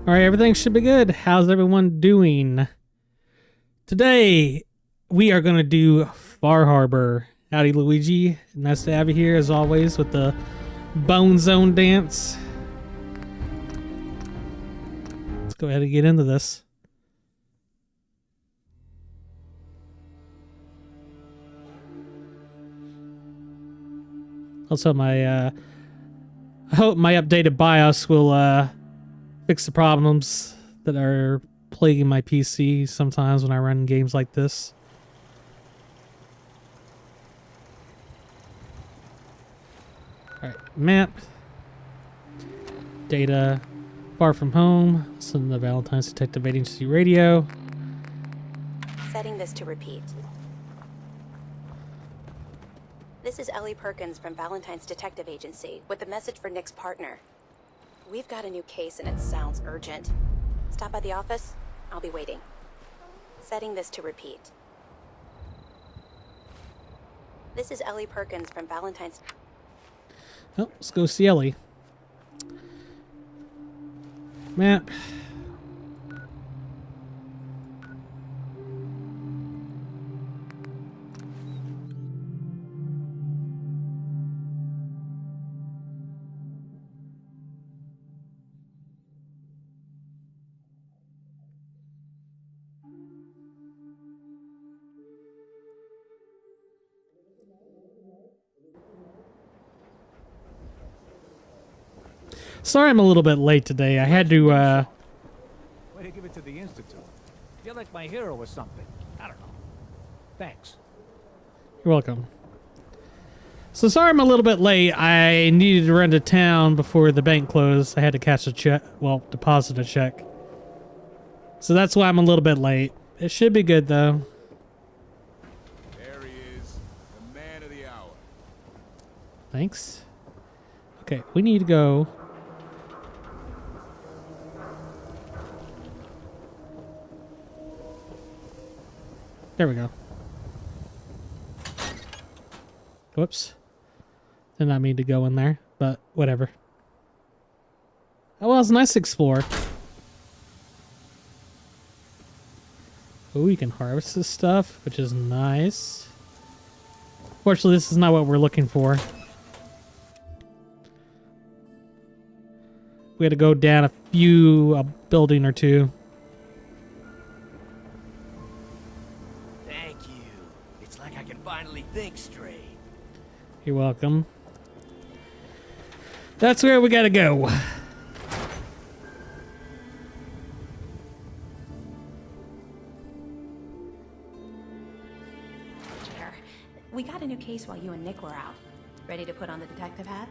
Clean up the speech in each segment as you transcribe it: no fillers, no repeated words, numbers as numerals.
Alright, everything should be good. How's everyone doing? Today, we are going to do Far Harbor. Howdy, Luigi. Nice to have you here, as always, with the Bone Zone dance. Let's go ahead and get into this. Also, I hope my updated BIOS will fix the problems that are plaguing my PC sometimes when I run games like this. Alright, map. Data. Far from home. Listen to the Valentine's Detective Agency radio. Setting this to repeat. This is Ellie Perkins from Valentine's Detective Agency with a message for Nick's partner. We've got a new case and it sounds urgent. Stop by the office. I'll be waiting. Setting this to repeat. This is Ellie Perkins from Valentine's... Oh, let's go see Ellie. Map. Sorry I'm a little bit late today. I had to, Way to give it to the Institute. You're like my hero or something. I don't know. Thanks. You're welcome. So sorry I'm a little bit late. I needed to run to town before the bank closed. I had to cash a check. Well, deposit a check. So that's why I'm a little bit late. It should be good, though. There he is, the man of the hour. Thanks. Okay, we need to go... There we go. Whoops. Did not mean to go in there, but whatever. Oh, well, it's nice to explore. Oh, you can harvest this stuff, which is nice. Fortunately, this is not what we're looking for. We had to go down a a building or two. Thank you. It's like I can finally think straight. You're welcome. That's where we gotta go. Chair. We got a new case while you and Nick were out. Ready to put on the detective hat?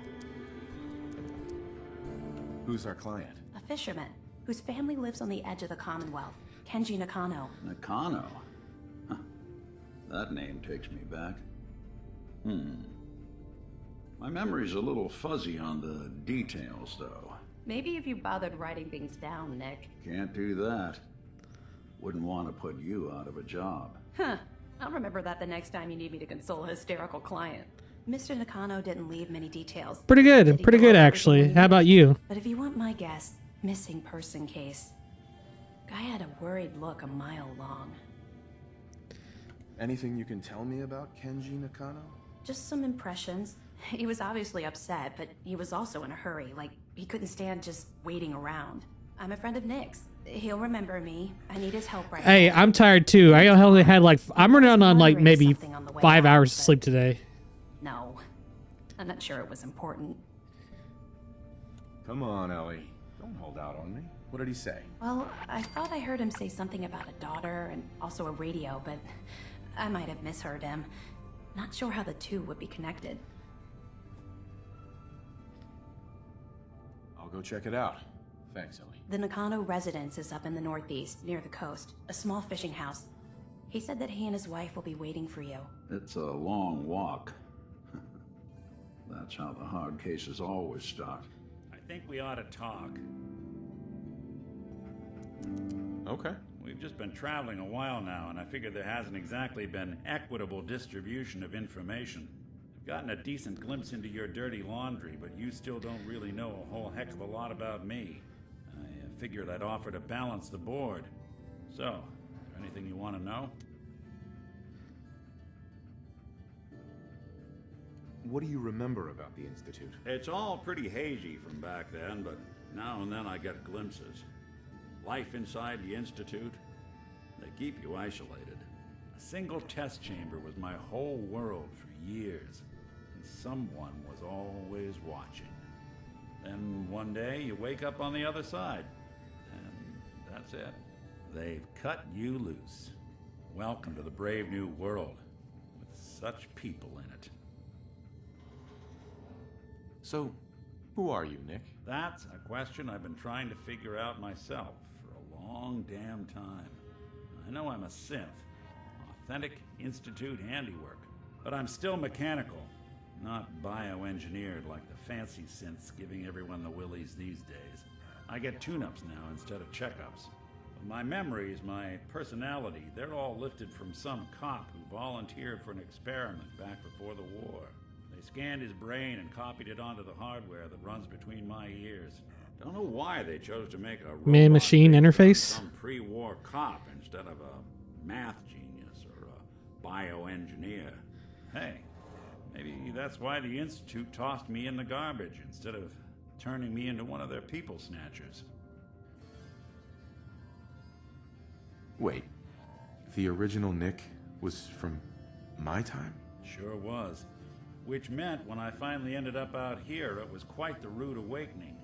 Who's our client? A fisherman whose family lives on the edge of the Commonwealth. Kenji Nakano. Nakano? Huh. That name takes me back. My memory's a little fuzzy on the details, though. Maybe if you bothered writing things down, Nick. Can't do that. Wouldn't want to put you out of a job. Huh. I'll remember that the next time you need me to console a hysterical client. Mr. Nakano didn't leave many details. Pretty good. Did he Pretty go good, over actually. everything How you about needed? you? But if you want my guess, missing person case. Guy had a worried look a mile long. Anything you can tell me about Kenji Nakano? Just some impressions. He was obviously upset, but he was also in a hurry. Like, he couldn't stand just waiting around. I'm a friend of Nick's. He'll remember me. I need his help right now. Hey, I'm tired too. I only had like... I'm running on like Wondering maybe something on the way 5 out, hours of but sleep today. No. I'm not sure it was important. Come on, Ellie. Don't hold out on me. What did he say? Well, I thought I heard him say something about a daughter and also a radio, but I might have misheard him. Not sure how the two would be connected. I'll go check it out. Thanks, Ellie. The Nakano residence is up in the northeast, near the coast. A small fishing house. He said that he and his wife will be waiting for you. It's a long walk. That's how the hard cases always start. I think we ought to talk. Okay. We've just been traveling a while now, and I figure there hasn't exactly been equitable distribution of information. I've gotten a decent glimpse into your dirty laundry, but you still don't really know a whole heck of a lot about me. I figured I'd offer to balance the board. So, anything you want to know? What do you remember about the Institute? It's all pretty hazy from back then, but now and then I get glimpses. Life inside the Institute, they keep you isolated. A single test chamber was my whole world for years, and someone was always watching. Then one day you wake up on the other side, and that's it. They've cut you loose. Welcome to the brave new world, with such people in it. So, who are you, Nick? That's a question I've been trying to figure out myself for a long damn time. I know I'm a synth, authentic Institute handiwork, but I'm still mechanical, not bioengineered like the fancy synths giving everyone the willies these days. I get tune-ups now instead of checkups. My memories, my personality, they're all lifted from some cop who volunteered for an experiment back before the war. They scanned his brain and copied it onto the hardware that runs between my ears. Don't know why they chose to make a Man-machine interface? Some pre-war cop instead of a math genius or a bioengineer. Hey, maybe that's why the Institute tossed me in the garbage instead of turning me into one of their people snatchers. Wait, the original Nick was from my time? Sure was. Which meant when I finally ended up out here, it was quite the rude awakening.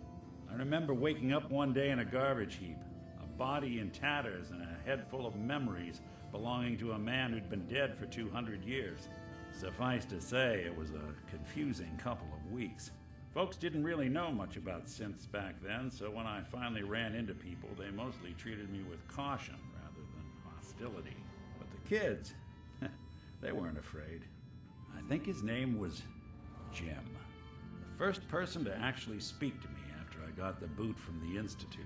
I remember waking up one day in a garbage heap, a body in tatters and a head full of memories belonging to a man who'd been dead for 200 years. Suffice to say, it was a confusing couple of weeks. Folks didn't really know much about synths back then, so when I finally ran into people, they mostly treated me with caution rather than hostility. But the kids, they weren't afraid. I think his name was Jim. The first person to actually speak to me after I got the boot from the Institute.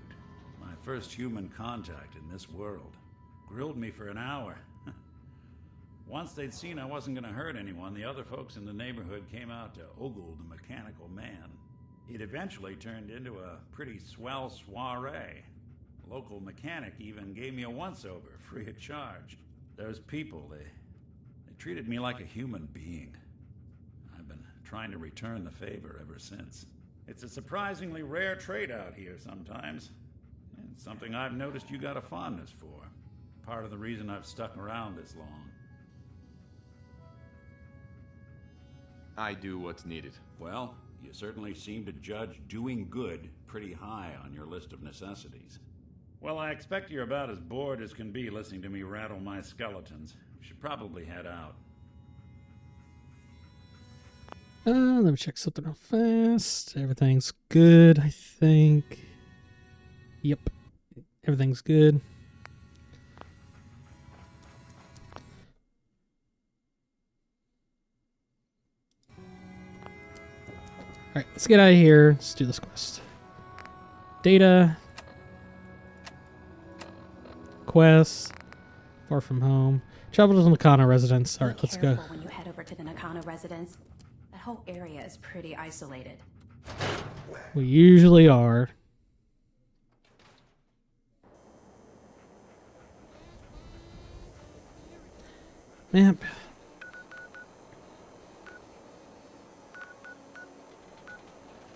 My first human contact in this world. Grilled me for an hour. Once they'd seen I wasn't going to hurt anyone, the other folks in the neighborhood came out to ogle the mechanical man. It eventually turned into a pretty swell soiree. The local mechanic even gave me a once-over, free of charge. Those people, they treated me like a human being. I've been trying to return the favor ever since. It's a surprisingly rare trait out here sometimes. And something I've noticed you got a fondness for. Part of the reason I've stuck around this long. I do what's needed. Well, you certainly seem to judge doing good pretty high on your list of necessities. Well, I expect you're about as bored as can be listening to me rattle my skeletons. We should probably head out. Let me check something real fast. Everything's good, I think. Yep. Everything's good. Alright, let's get out of here. Let's do this quest. Data. Quest. Far from home. Travel to the Nakano residence. Alright, let's go. Be careful when you head over to the Nakano residence. That whole area is pretty isolated. We usually are. Map.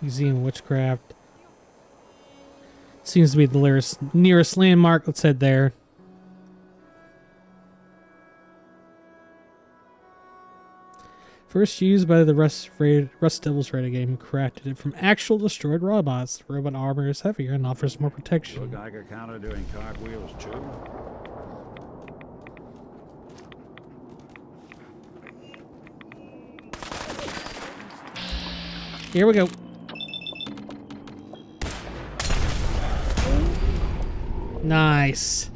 Museum of Witchcraft. Seems to be the nearest landmark. Let's head there. First used by the Rust Devils Raid game, who crafted it from actual destroyed robots. The robot armor is heavier and offers more protection. Your Geiger counter doing cartwheels too? Here we go. Nice.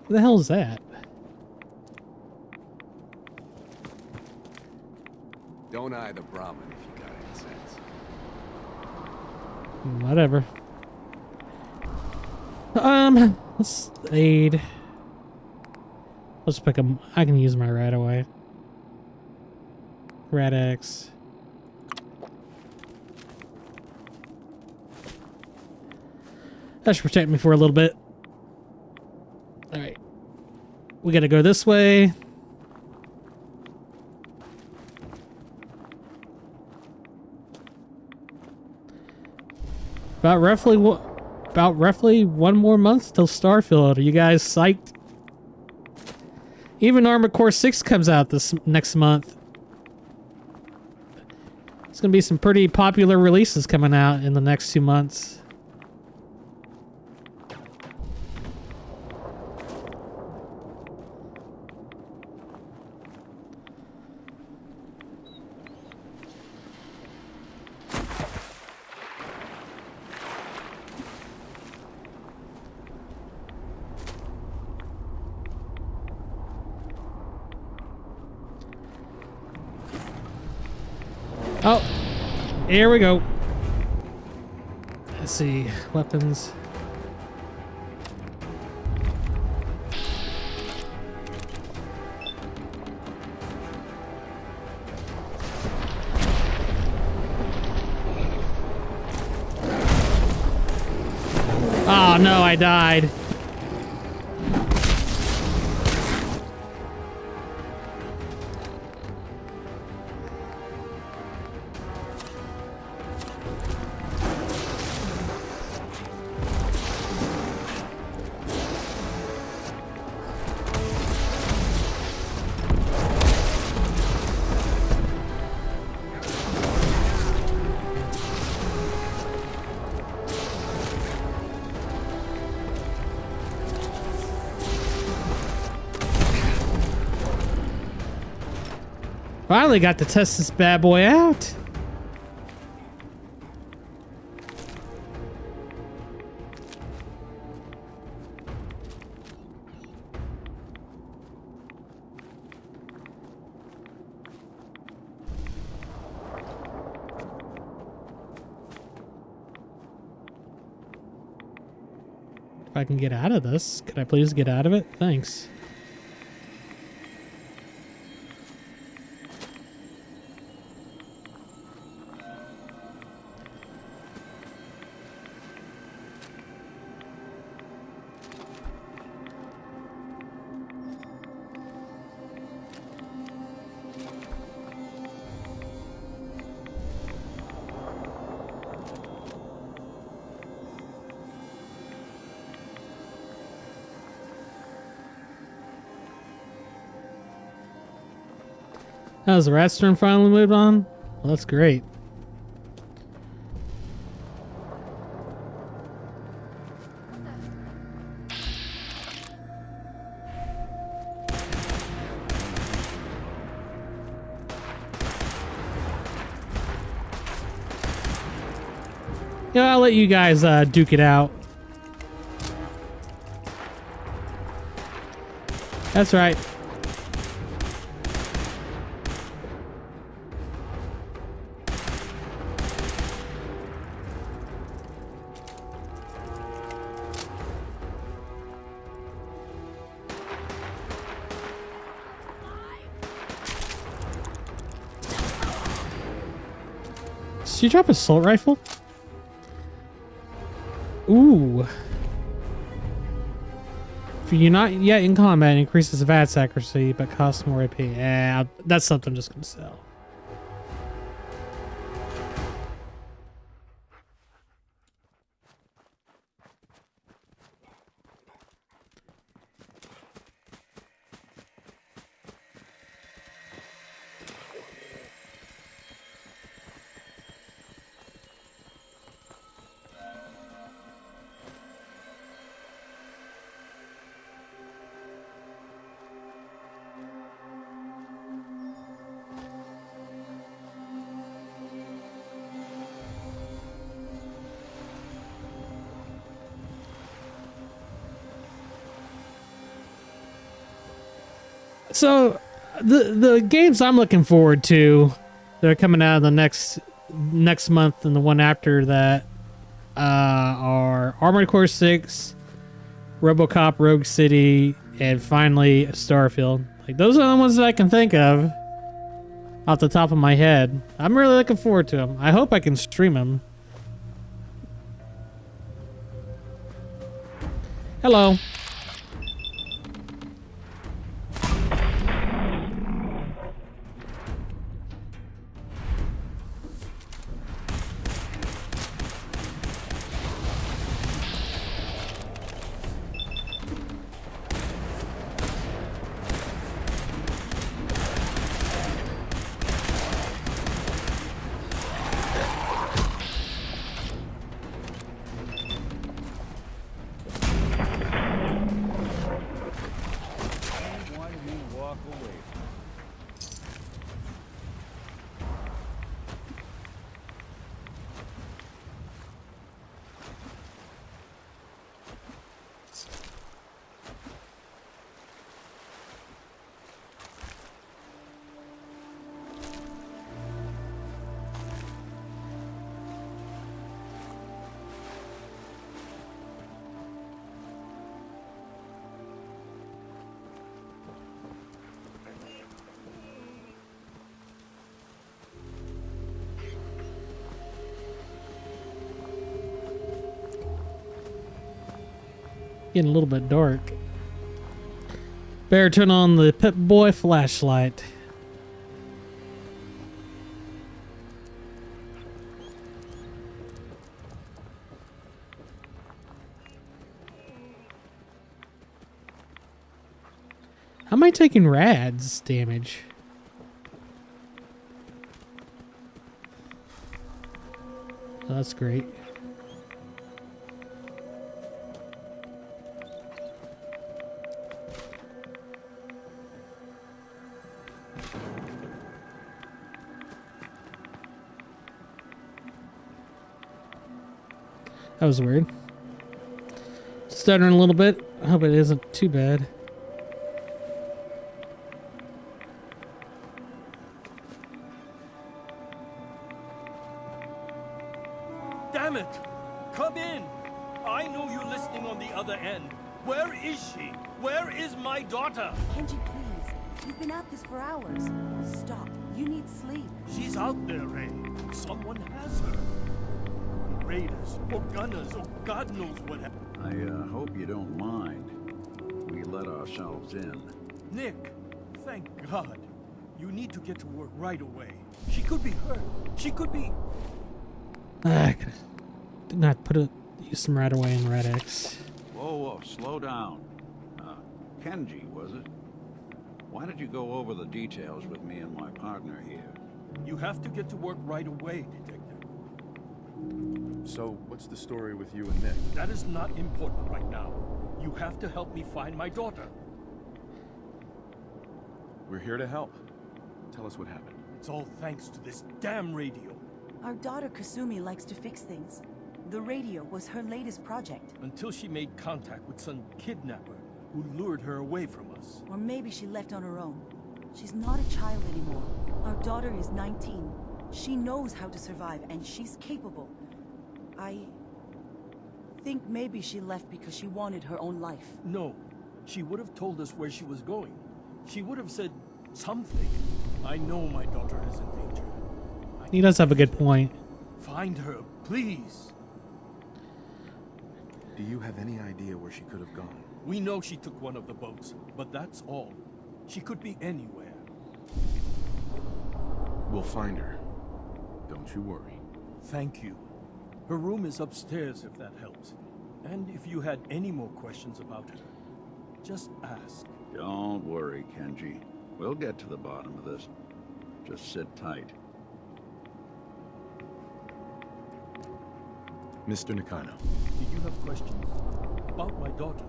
What the hell is that? Don't eye the Brahmin if you got any sense. Whatever. Let's aid. Let's pick a. I can use my right away. Rad-X. That should protect me for a little bit. Alright. We gotta go this way. About roughly one more month till Starfield. Are you guys psyched? Even Armored Core 6 comes out this next month. It's gonna be some pretty popular releases coming out in the next 2 months. Oh, here we go. Let's see, weapons. Oh no, I died. Finally got to test this bad boy out. If I can get out of this, could I please get out of it? Thanks. How's the Ratstern finally moved on? Well, that's great. Yeah, I'll let you guys duke it out. That's right. Did you drop an assault rifle? Ooh. If you're not yet in combat, it increases VATS accuracy, but costs more AP. Yeah, that's something I'm just gonna sell. So, the games I'm looking forward to that are coming out of the next month and the one after that are Armored Core 6, RoboCop Rogue City, and finally Starfield. Like, those are the ones that I can think of. off the top of my head. I'm really looking forward to him. I hope I can stream him. Hello. Why do we walk away? Getting a little bit dark. Better turn on the Pip-Boy flashlight. How am I taking rads damage? Oh, that's great. That was weird. Stuttering a little bit. I hope it isn't too bad. Damn it! Come in! I know you're listening on the other end. Where is she? Where is my daughter? Kenji, please. You've been at this for hours. Stop. You need sleep. She's out there, Ray. Someone has her. Raiders, or gunners, or God knows what happened. I hope you don't mind. We let ourselves in. Nick, thank God. You need to get to work right away. She could be hurt. She could be... Did not use some right away in Red X. Whoa, slow down. Kenji, was it? Why did you go over the details with me and my partner here? You have to get to work right away, Detective. So, what's the story with you and Nick? That is not important right now. You have to help me find my daughter. We're here to help. Tell us what happened. It's all thanks to this damn radio. Our daughter Kasumi likes to fix things. The radio was her latest project. Until she made contact with some kidnapper who lured her away from us. Or maybe she left on her own. She's not a child anymore. Our daughter is 19. She knows how to survive, and she's capable. I think maybe she left because she wanted her own life. No, she would have told us where she was going. She would have said something. I know my daughter is in danger. He does have a good point. Find her, please. Do you have any idea where she could have gone? We know she took one of the boats, but that's all. She could be anywhere. We'll find her. Don't you worry. Thank you. Her room is upstairs if that helps. And if you had any more questions about her, just ask. Don't worry, Kenji. We'll get to the bottom of this. Just sit tight. Mr. Nakano. Do you have questions about my daughter?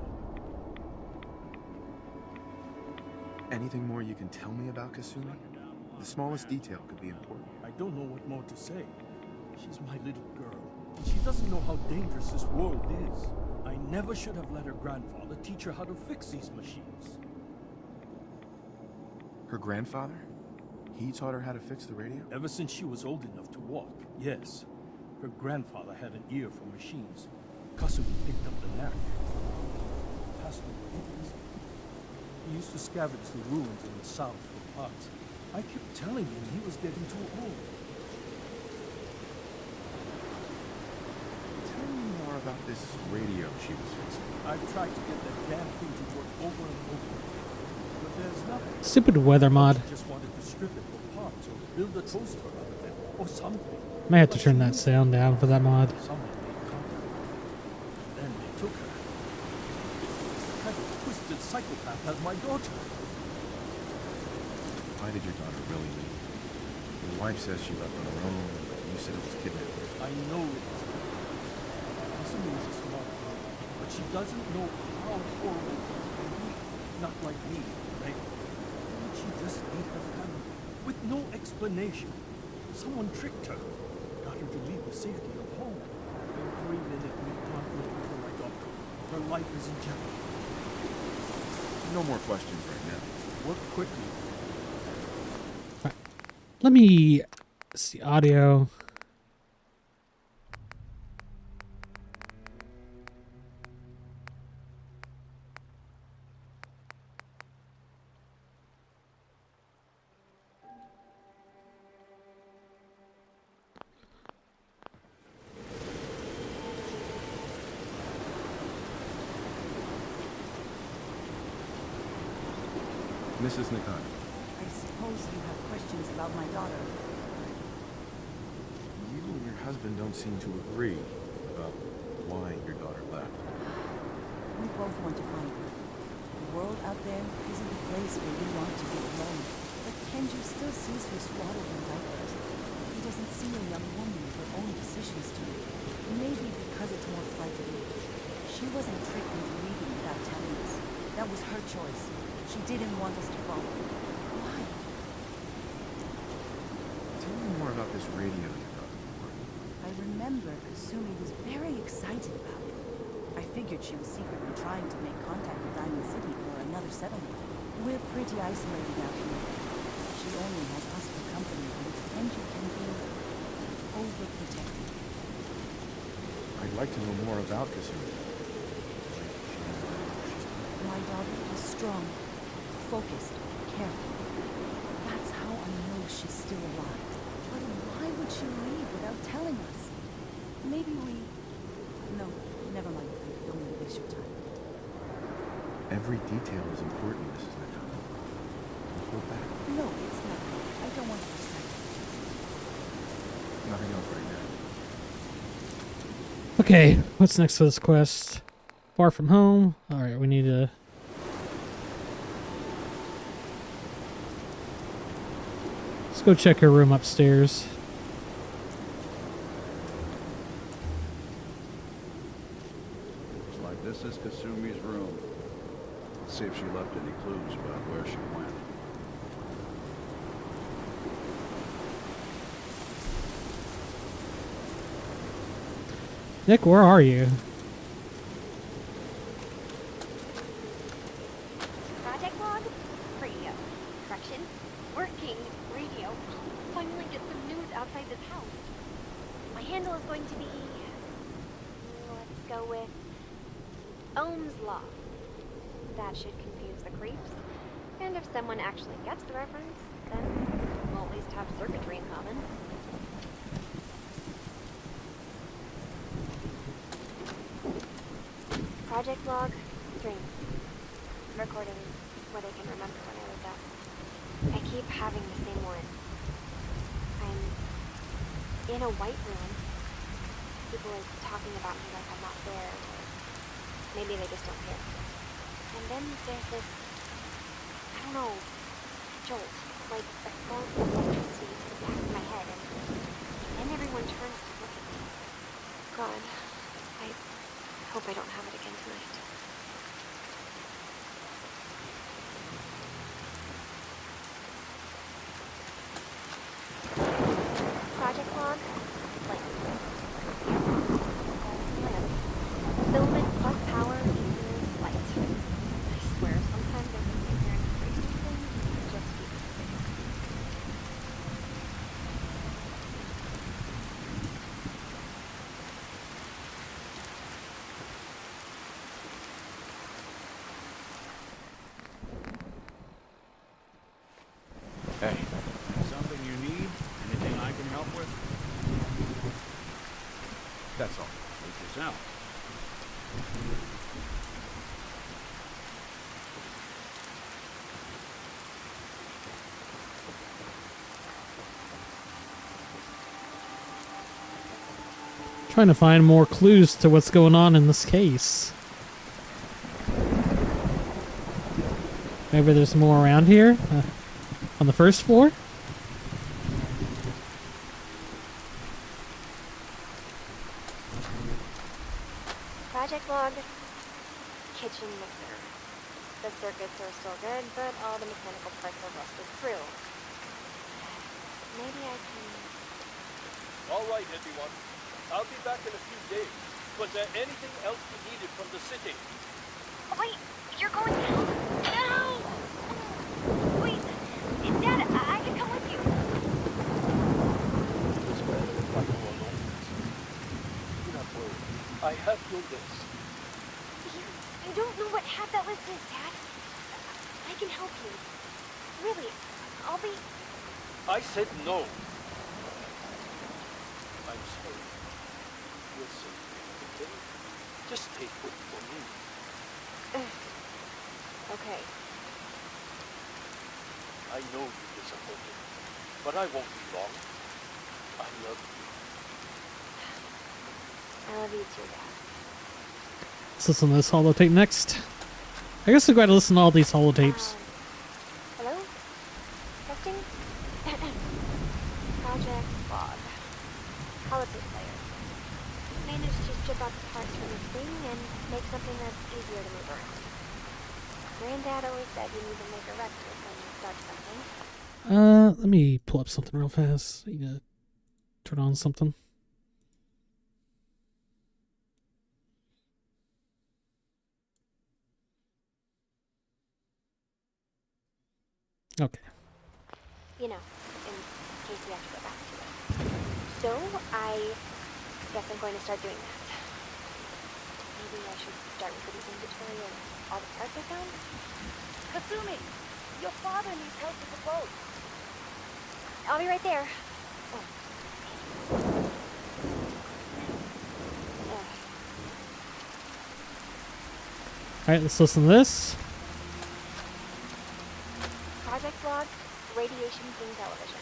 Anything more you can tell me about Kasumi? The smallest detail could be important. I don't know what more to say. She's my little girl. She doesn't know how dangerous this world is. I never should have let her grandfather teach her how to fix these machines. Her grandfather? He taught her how to fix the radio? Ever since she was old enough to walk, yes. Her grandfather had an ear for machines. Kasumi picked up the knack. Passed away. He used to scavenge the ruins in the south for parts. I kept telling him he was getting too old. Tell me more about this radio she was fixing. I've tried to get that damn thing to work over and over. But there's nothing. Stupid weather mod. She just wanted to strip it for parts or build a toaster out of it or something. May have to turn that sound down for that mod. Someone made contact. Then they took her. This kind of twisted psychopath has my daughter. Why did your daughter really leave? Your wife says she left on her own, but you said it was kidnapping. I know it is. Kasumi is a smart girl, but she doesn't know how horrible it can be. Not like me, right? Why would she just leave her family with no explanation? Someone tricked her, got her to leave the safety of home. Every minute we can't let her go my daughter. Her life is in jeopardy. No more questions right now. Work quickly. Let me see audio. Mrs. Nakano. I suppose you have questions about my daughter. You and your husband don't seem to agree about why your daughter left. We both want to find her. The world out there isn't a place where we want to be alone. But Kenji still sees her swaddled in diapers. He doesn't see a young woman with her own decisions to make. Maybe because it's more frightening. She wasn't tricked into leaving without telling us. That was her choice. She didn't want us to follow. Why? Tell me more about this radio your daughter bought. I remember Kasumi was very excited about it. I figured she was secretly trying to make contact with Diamond City or another settlement. We're pretty isolated out here. She only has us for company, and Kenji can be overprotective. I'd like to know more about Kasumi. My daughter is strong, focused, careful. That's how I know she's still alive. But why would she leave without telling us? Maybe we... No, never mind. I don't want to waste your time. Every detail is important, Mrs. Nakano. Don't hold back. No, it's not. I don't want to distract you. Nothing else right now. Okay, what's next for this quest? Far from home. Alright, we need to... Let's go check her room upstairs. Looks like this is Kasumi's room. Let's see if she left any clues about where she went. Nick, where are you? Project log? Radio. Correction. Working radio. Finally get some news outside this house. My handle is going to be... Let's go with... Ohm's Law. That should confuse the creeps. And if someone actually gets the reference, then we'll at least have circuitry in common. Project log, dreams. I'm recording what I can remember when I wake up. I keep having the same one. I'm in a white room. People are talking about me like I'm not there, or maybe they just don't care. And then there's this, I don't know, jolt, like a spark of electricity to the back of my head, and then everyone turns to look at me. God, I hope I don't have it again tonight. Project log, like filament plus power equals light. I swear, sometimes I think my parents are crazy things just keep it safe. Hey, That's all. Suit yourself. Trying to find more clues to what's going on in this case. Maybe there's more around here? On the first floor? Project log. Kitchen mixer. The circuits are still good, but all the mechanical parts are rusted through. Maybe I can... All right, everyone. I'll be back in a few days. Was there anything else you needed from the city? Wait! You're going down? No! Wait! Dad, I can come with you. This way, like you alone. Do not worry. I have your list. You don't know what half that list is, Dad. I can help you. Really, I'll be... I said no. I'm sorry. We'll see. Okay? Just take it for me. Okay. I know you're disappointed, but I won't be long. I love you. I love you too, Dad. Let's listen to this holotape next. I guess we'll go ahead and listen to all these holotapes. Hello? Testing? Project log. Holotape player. Managed to strip out the parts from the thing and make something that's easier to move around. Granddad always said you need to make a record when you start something. Let me pull up something real fast. I need to turn on something. Okay. You know, in case we have to go back to it. So, I guess I'm going to start doing that. Maybe I should start with the inventory of all the parts I found? Kasumi! Your father needs help with the boat. I'll be right there. Alright, let's listen to this. Project log, radiation king television.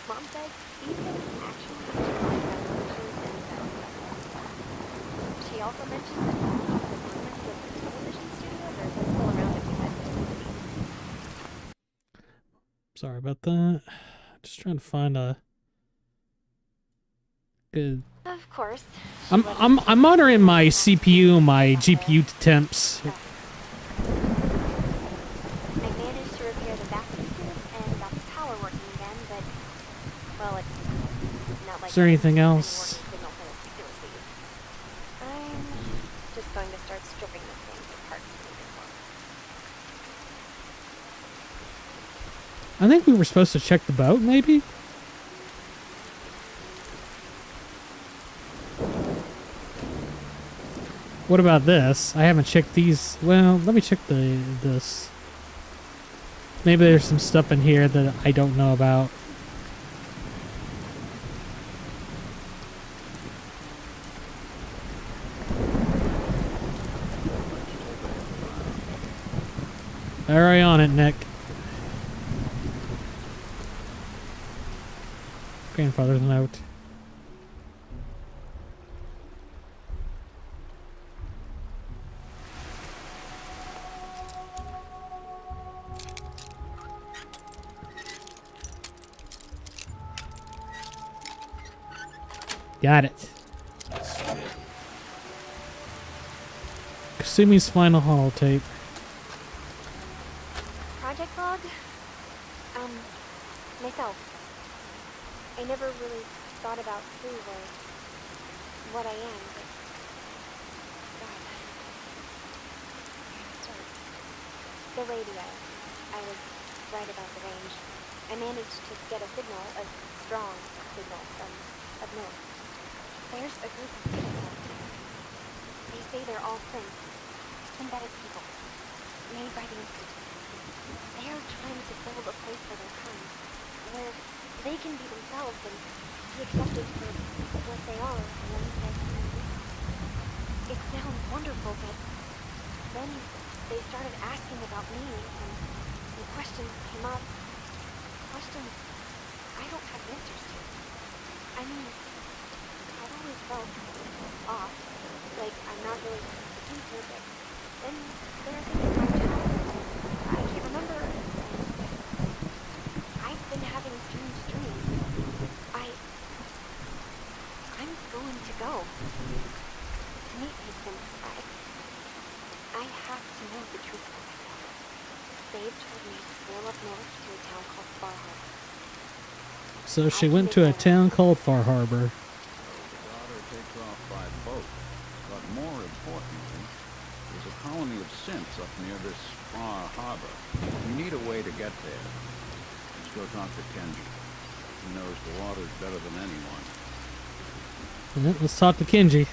Mom says these things actually malicious and sound effects. She also mentioned that the rumored to get the television studios are still around if you head to the city. Sorry about that. Just trying to find a good. Of course. I'm monitoring my CPU, my GPU temps. I managed to repair the vacuum tube and got the power working again, but well, it's not like. Is there anything else? I'm just going to start stripping this thing for parts to make it work. I think we were supposed to check the boat, maybe? What about this? I haven't checked these. Well, let me check this. Maybe there's some stuff in here that I don't know about. Alright, on it, Nick. Grandfather's note. Got it. Kasumi's final holotape. Project log? Myself. I never really thought about who or what I am, but God. Sorry. The radio. I was right about the range. I managed to get a signal, a strong signal from up north. There's a group of people out there. They say they're all synthetic people, made by the Institute. They are trying to build a place for their kind, where they can be themselves and be accepted for what they are alongside human beings. It sounds wonderful, but then they started asking about me, and some questions came up. Questions I don't have answers to. I mean, I've always felt off, like I'm not really supposed to be here, but then there are things in my childhood I can't remember, and I've been having strange dreams. I'm going to go to meet these things. I have to know the truth for myself. They've told me to sail up north to a town called Far Harbor. So she went to a town called Far Harbor. The daughter takes off by boat. But more importantly, there's a colony of synths up near this Far Harbor. We need a way to get there. Let's go talk to Kenji. He knows the waters better than anyone. Yeah, let's talk to Kenji.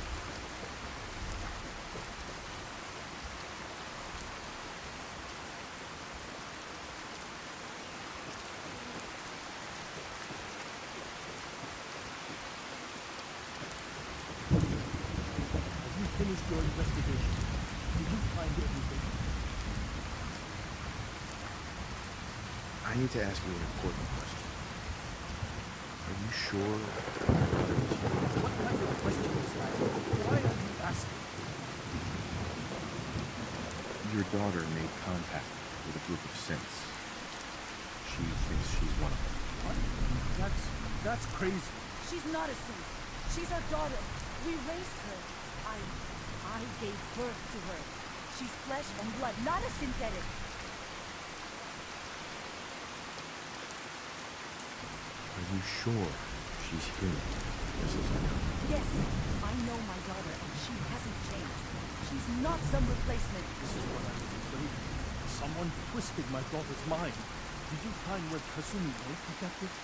Have you finished your investigation? Did you find anything? I need to ask you an important question. Are you sure? What kind of question is that? Why are you asking? Your daughter made contact with a group of synths. She thinks she's one of them. What? That's crazy. She's not a synth. She's our daughter. We raised her. I gave birth to her. She's flesh and blood, not a synthetic. Are you sure she's human, Mrs. Arnold? Yes, I know my daughter, and she hasn't changed. She's not some replacement. This is what I was afraid of. Someone twisted my daughter's mind. Did you find where Kasumi went, Detective?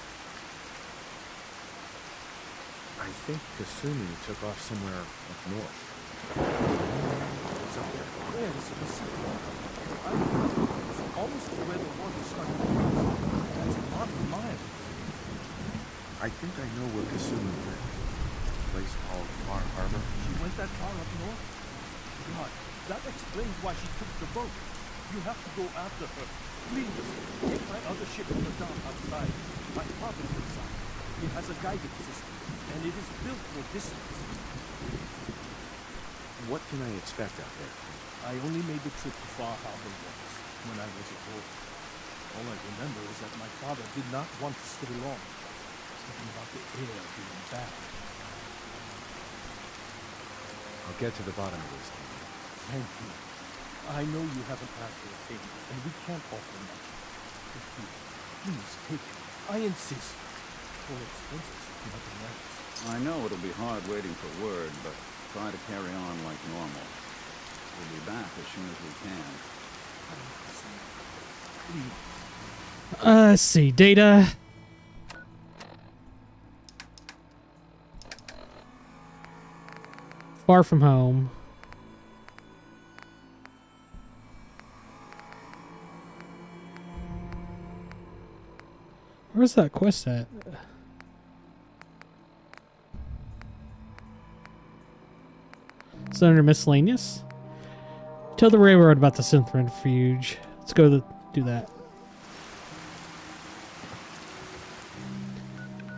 I think Kasumi took off somewhere up north. What's up there? Where specifically? I remember it was almost to where the water started to rise. That's a lot of miles. I think I know where Kasumi went. A place called Far Harbor. She went that far up north? God, that explains why she took the boat. You have to go after her. Please, take my other ship to the dock outside. My father's inside. It has a guidance system, and it is built for distance. What can I expect out there? I only made the trip to Far Harbor once, when I was a boy. All I remember is that my father did not want to stay long. Something about the air being bad. I'll get to the bottom of this. Thank you. I know you have an after payment, and we can't offer much. But please take it. I insist. For expenses, nothing else. I know it'll be hard waiting for word, but try to carry on like normal. We'll be back as soon as we can. Please. Let's see. Data. Far from home. Where's that quest at? It's under miscellaneous. Tell the railroad about the synth refuge. Let's go do that.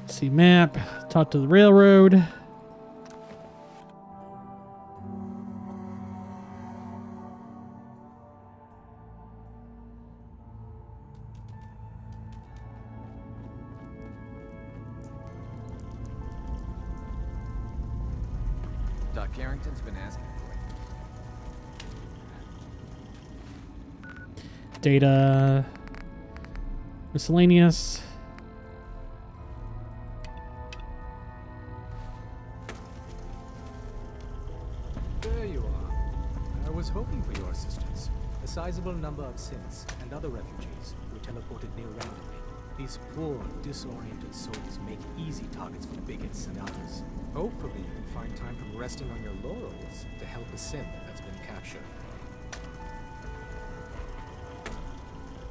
See map. Talk to the railroad. Doc Carrington's been asking for you. Data. Miscellaneous. There you are. I was hoping for your assistance. A sizable number of synths and other refugees were teleported near randomly. These poor, disoriented souls make easy targets for bigots and others. Hopefully you can find time from resting on your laurels to help a synth that's been captured.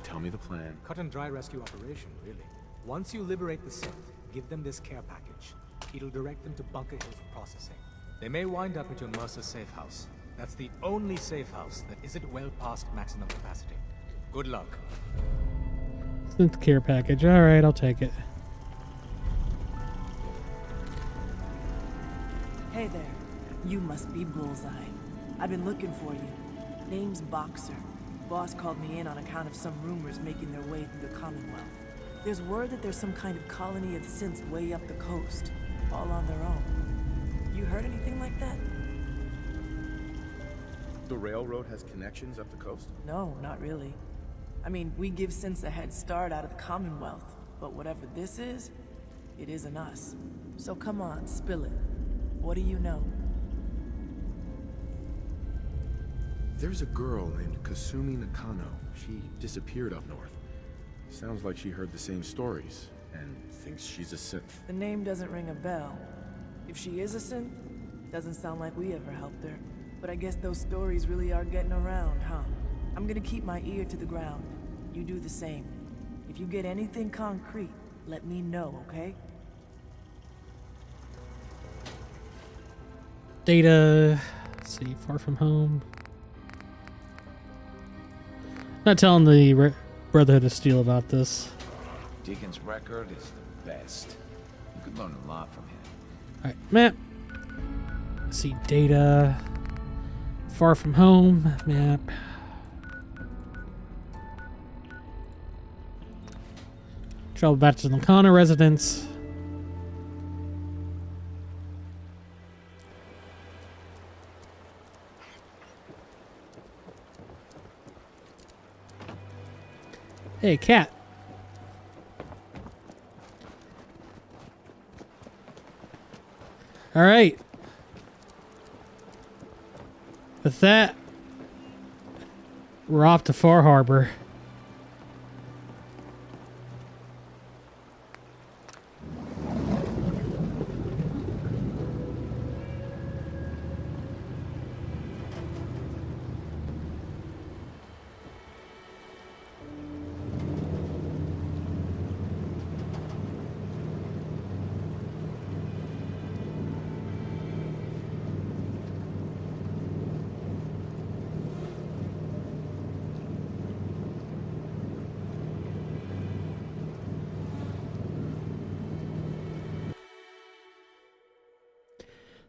Tell me the plan. Cut and dry rescue operation, really. Once you liberate the synth, give them this care package. It'll direct them to Bunker Hill for processing. They may wind up at your Mercer safe house. That's the only safe house that isn't well past maximum capacity. Good luck. Synth care package. Alright, I'll take it. Hey there. You must be Bullseye. I've been looking for you. Name's Boxer. Boss called me in on account of some rumors making their way through the Commonwealth. There's word that there's some kind of colony of synths way up the coast, all on their own. You heard anything like that? The railroad has connections up the coast? No, not really. I mean, we give synths a head start out of the Commonwealth, but whatever this is, it isn't us. So come on, spill it. What do you know? There's a girl named Kasumi Nakano. She disappeared up north. Sounds like she heard the same stories, and thinks she's a synth. The name doesn't ring a bell. If she is a synth, doesn't sound like we ever helped her. But I guess those stories really are getting around, huh? I'm gonna keep my ear to the ground. You do the same. If you get anything concrete, let me know, okay? Data. Let's see, far from home. Not telling the Brotherhood of Steel about this. Deacon's record is the best. You could learn a lot from him. Alright, map. Let's see, data. Far from home, map. Travel back to the Nakano residence. Hey, cat. All right. With that, we're off to Far Harbor.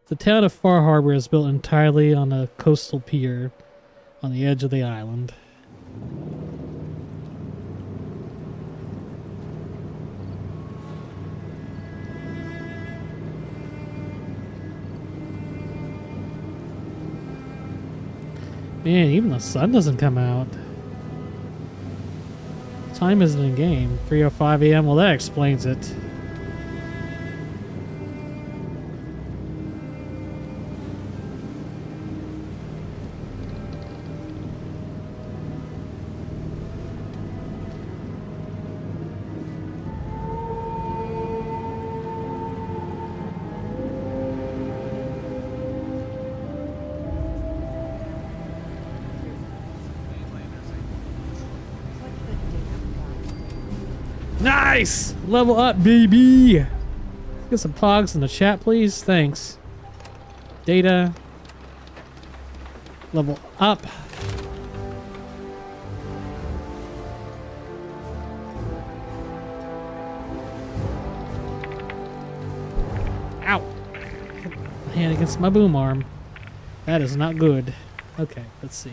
The town of Far Harbor is built entirely on a coastal pier on the edge of the island. Man, even the sun doesn't come out. Time isn't in game. 3:05 a.m. Well, that explains it. Nice! Level up, baby! Get some pogs in the chat, please. Thanks. Data. Level up. Ow! Hand against my boom arm. That is not good. Okay, let's see.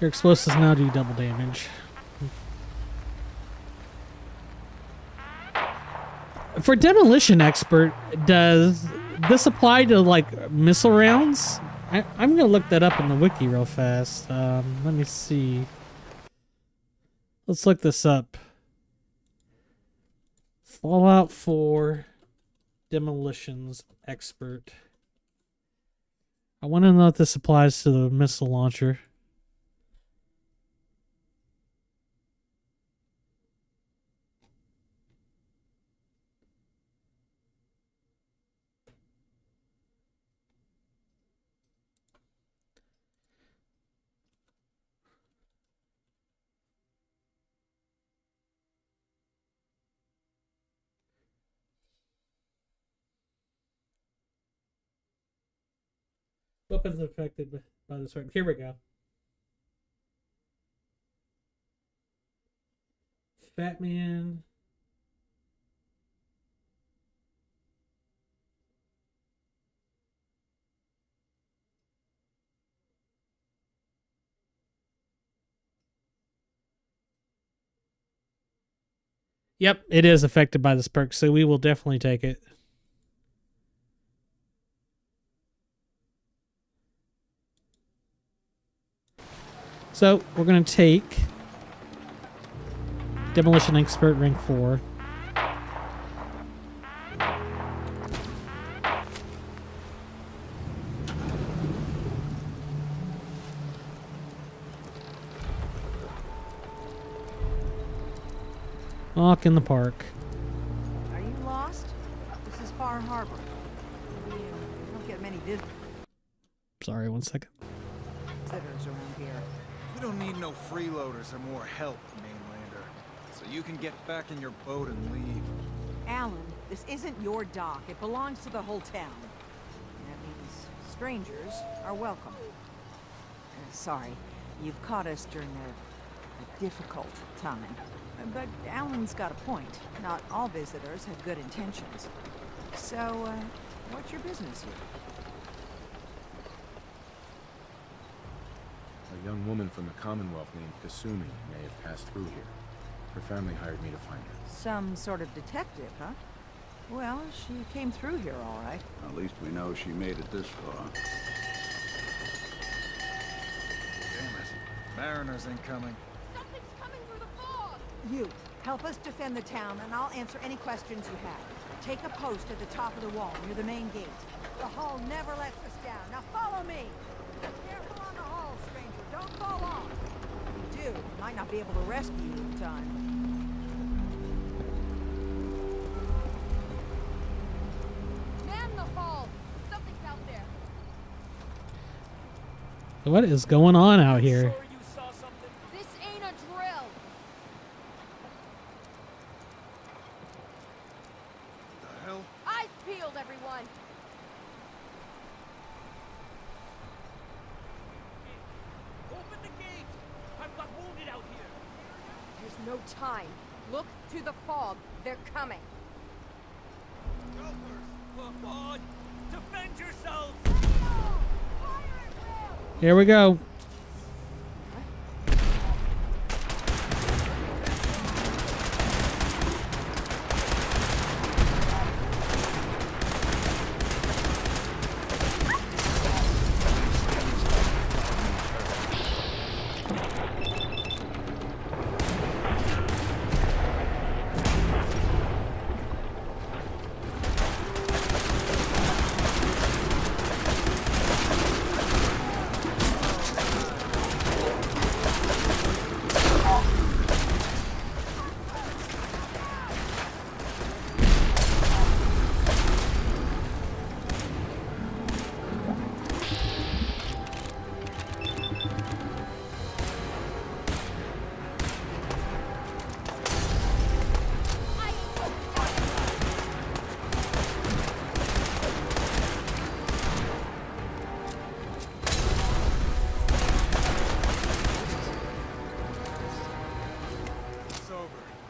Your explosives now do double damage. For Demolition Expert, does this apply to like missile rounds? I'm gonna look that up in the wiki real fast. Let me see. Let's look this up. Fallout 4 Demolitions expert. I want to know if this applies to the missile launcher. Weapons affected by this right. Here we go. Fat Man. Yep, it is affected by this perk, so we will definitely take it. So we're going to take Demolition Expert rank 4. Walk in the park. Are you lost? This is Far Harbor. We don't get many visitors Sorry, 1 second. around here. We don't need no freeloaders or more help, mainlander. So you can get back in your boat and leave. Alan, this isn't your dock. It belongs to the whole town. That means strangers are welcome. Sorry, you've caught us during a difficult time. But Alan's got a point. Not all visitors have good intentions. So, what's your business here? A young woman from the Commonwealth named Kasumi may have passed through here. Her family hired me to find her. Some sort of detective, huh? Well, she came through here all right. At least we know she made it this far. Damn it. Mariners incoming. Something's coming through the fog! You, help us defend the town, and I'll answer any questions you have. Take a post at the top of the wall, near the main gate. The hull never lets us down. Now follow me! Careful on the hull, stranger. Don't fall off. If you do, we might not be able to rescue you in time. Man the hull! Something's out there. What is going on out here? This ain't a drill! The hell? Eyes peeled, everyone! Open the gate! I've got wounded out here! There's no time. Look to the fog. They're coming. Come on! Defend yourselves! Here we go.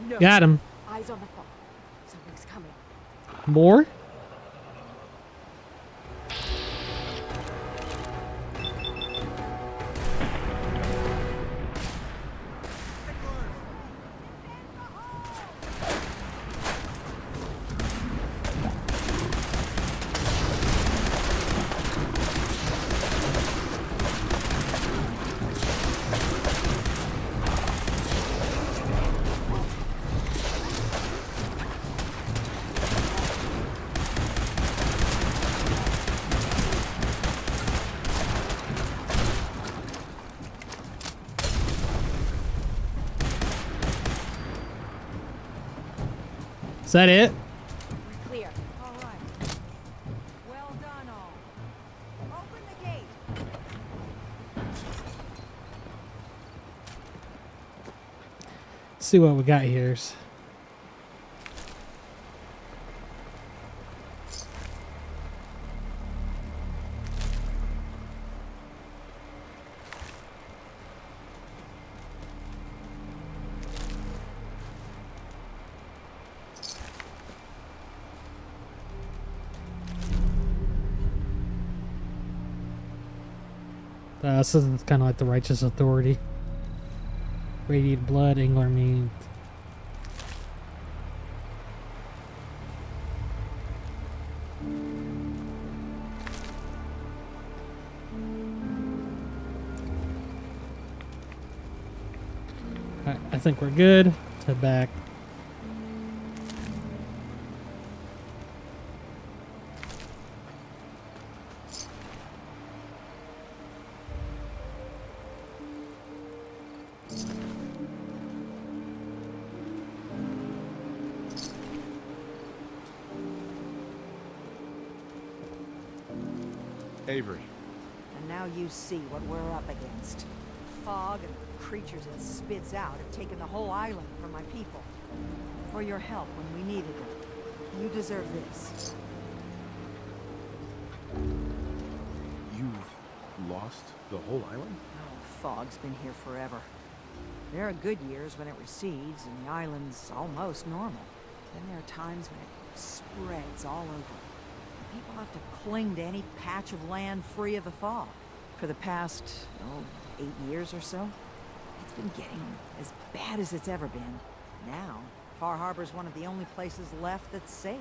No. Got him. Eyes on the fog. Something's coming. More? Is that it? Clear. All right. Well done, all. Open the gate. Let's see what we got here. This is kind of like the righteous authority. Radiant blood, angler meat. Alright, I think we're good. Let's head back. Avery. And now you see what we're up against. Fog and the creatures it spits out have taken the whole island from my people. For your help when we needed it. You deserve this. You've lost the whole island? Oh, Fog's been here forever. There are good years when it recedes and the island's almost normal. Then there are times when it spreads all over. People have to cling to any patch of land free of the fog. For the past, 8 years or so, it's been getting as bad as it's ever been. Now, Far Harbor's one of the only places left that's safe.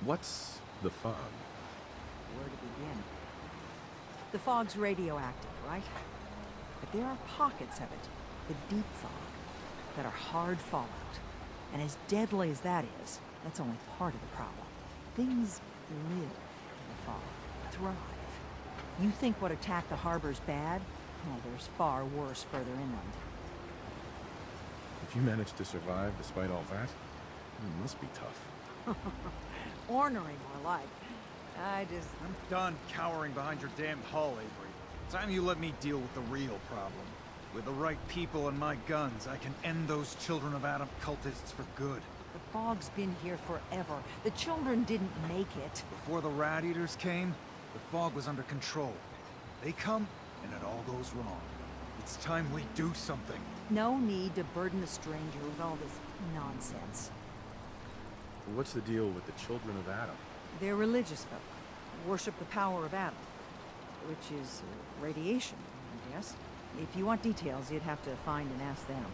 What's the fog? Where to begin? The fog's radioactive, right? But there are pockets of it, the deep fog, that are hard fallout. And as deadly as that is, that's only part of the problem. Things live in the fog, thrive. You think what attacked the harbor's bad? Well, there's far worse further inland. If you managed to survive despite all that, it must be tough. Ornery, more like. I'm done cowering behind your damned hull, Avery. Time you let me deal with the real problem. With the right people and my guns, I can end those Children of Adam cultists for good. The fog's been here forever. The children didn't make it. Before the Rat Eaters came, the fog was under control. They come, and it all goes wrong. It's time we do something. No need to burden a stranger with all this nonsense. What's the deal with the Children of Adam? They're religious folk. Worship the power of Adam, which is radiation, I guess. If you want details, you'd have to find and ask them.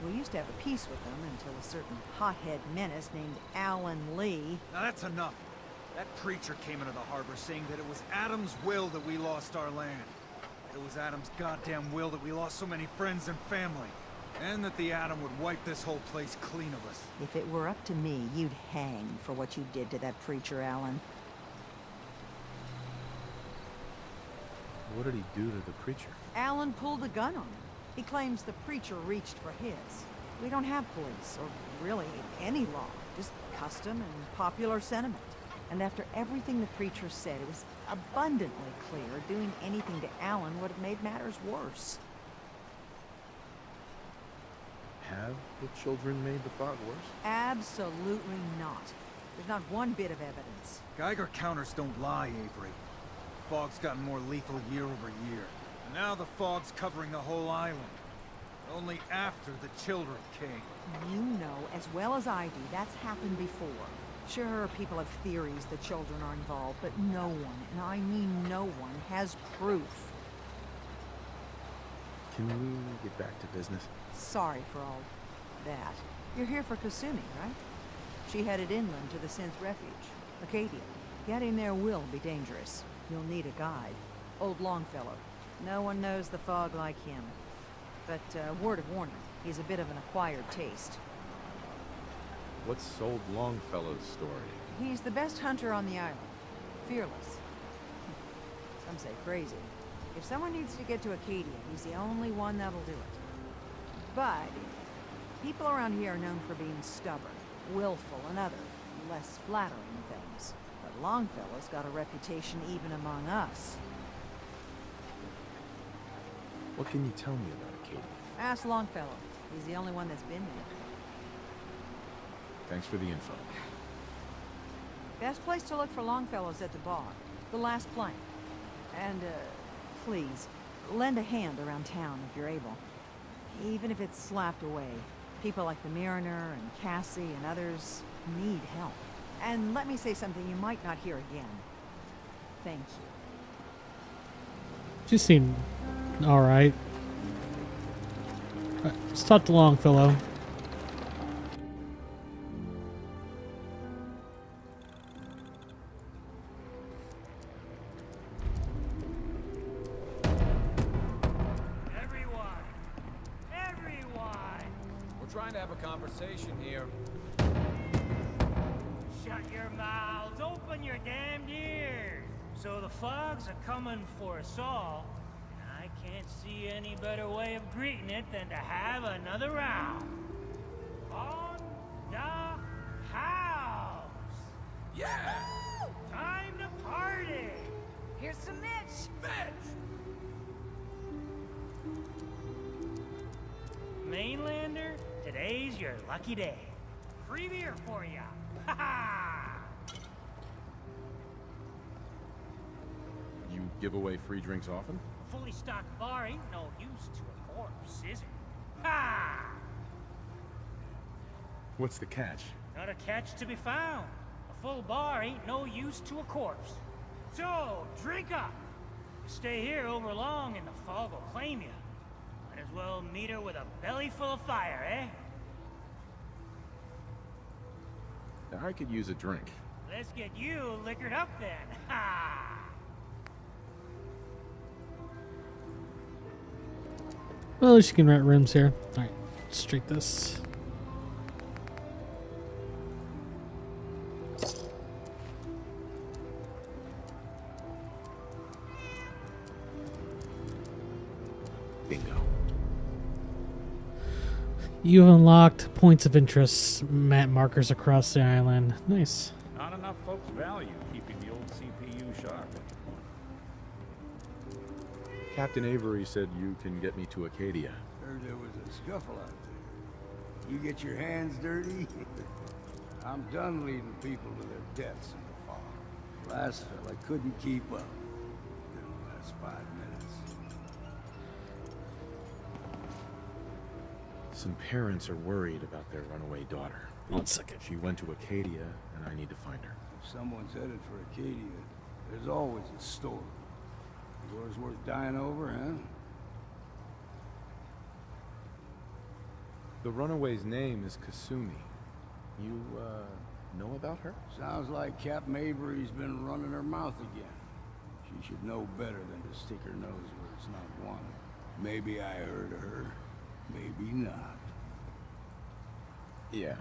We used to have a peace with them until a certain hothead menace named Alan Lee... Now that's enough. That preacher came into the harbor saying that it was Adam's will that we lost our land. It was Adam's goddamn will that we lost so many friends and family. And that the Atom would wipe this whole place clean of us. If it were up to me, you'd hang for what you did to that preacher, Alan. What did he do to the preacher? Alan pulled a gun on him. He claims the preacher reached for his. We don't have police, or really any law, just custom and popular sentiment. And after everything the preacher said, it was abundantly clear doing anything to Alan would have made matters worse. Have the children made the fog worse? Absolutely not. There's not one bit of evidence. Geiger counters don't lie, Avery. The fog's gotten more lethal year over year. And now the fog's covering the whole island. Only after the children came. You know as well as I do that's happened before. Sure, people have theories the children are involved, but no one, and I mean no one, has proof. Can we get back to business? Sorry for all that. You're here for Kasumi, right? She headed inland to the Synth Refuge, Acadia. Getting there will be dangerous. You'll need a guide. Old Longfellow. No one knows the fog like him. But, word of warning, he's a bit of an acquired taste. What's old Longfellow's story? He's the best hunter on the island. Fearless. Some say crazy. If someone needs to get to Acadia, he's the only one that'll do it. But people around here are known for being stubborn, willful, and other, less flattering things. But Longfellow's got a reputation even among us. What can you tell me about Acadia? Ask Longfellow. He's the only one that's been there. Thanks for the info. Best place to look for Longfellow's at the bar. The last plank. And, please, lend a hand around town if you're able. Even if it's slapped away. People like the Mariner and Cassie and others need help. And let me say something you might not hear again. Thank you. She seemed alright. Let's talk to Longfellow. Trying to have a conversation here. Shut your mouths, open your damned ears. So the fogs are coming for us all, and I can't see any better way of greeting it than to have another round. On the house. Yeah! Time to party. Here's some Mitch. Mainlander, today's your lucky day. Free beer for ya. Ha ha! You give away free drinks often? A fully stocked bar ain't no use to a corpse, is it? Ha! What's the catch? Not a catch to be found. A full bar ain't no use to a corpse. So, drink up. You stay here over long and the fog will claim you. Might as well meet her with a belly full of fire, eh? I could use a drink. Let's get you liquored up then. Ha! Well, at least you can rent rooms here. Alright, let's drink this. Bingo. You have unlocked points of interest, map markers across the island. Nice. Not enough folks value keeping the old CPU sharp. Captain Avery said you can get me to Acadia. Heard there was a scuffle out there. You get your hands dirty? I'm done leading people to their deaths in the fog. Last fella couldn't keep up. Didn't last 5 minutes. Some parents are worried about their runaway daughter. 1 second. She went to Acadia, and I need to find her. If someone's headed for Acadia, there's always a story. Yours worth dying over, huh? The runaway's name is Kasumi. You, know about her? Sounds like Captain Avery's been running her mouth again. She should know better than to stick her nose where it's not wanted. Maybe I heard her, maybe not. Yeah.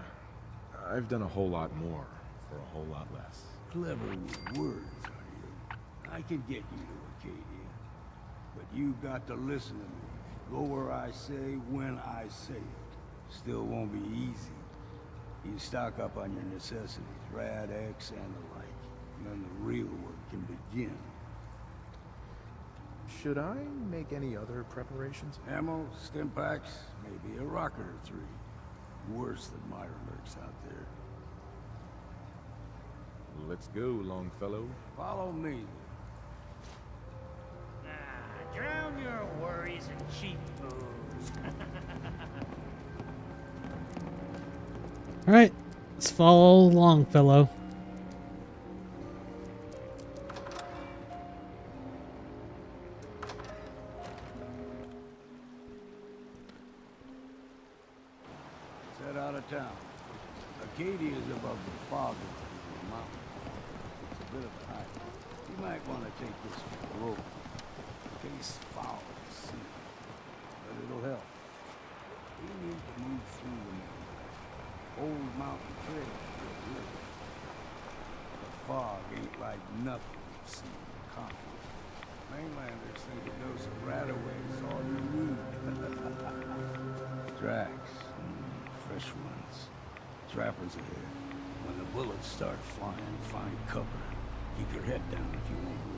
I've done a whole lot more for a whole lot less. Clever with words, are you? I could get you to Acadia. But you've got to listen to me. Go where I say, when I say it. Still won't be easy. You stock up on your necessities, Rad-X and the like. And then the real work can begin. Should I make any other preparations? Ammo, stim packs, maybe a rocket or 3. Worse than Myra lurks out there. Let's go, Longfellow. Follow me. Drown your worries in cheap booze. Alright, let's follow Longfellow. Let's head out of town. Acadia is above the fog of the mountain. It's a bit of a hike. You might want to take this rope. In case foul at sea. But it'll help. We need to move through the old mountain trail to the river. The fog ain't like nothing you've seen in Concord. Mainlanders think a dose of Radaway is all you need. Drax, fresh ones. Trappers ahead. When the bullets start flying, find cover. Keep your head down if you want to live.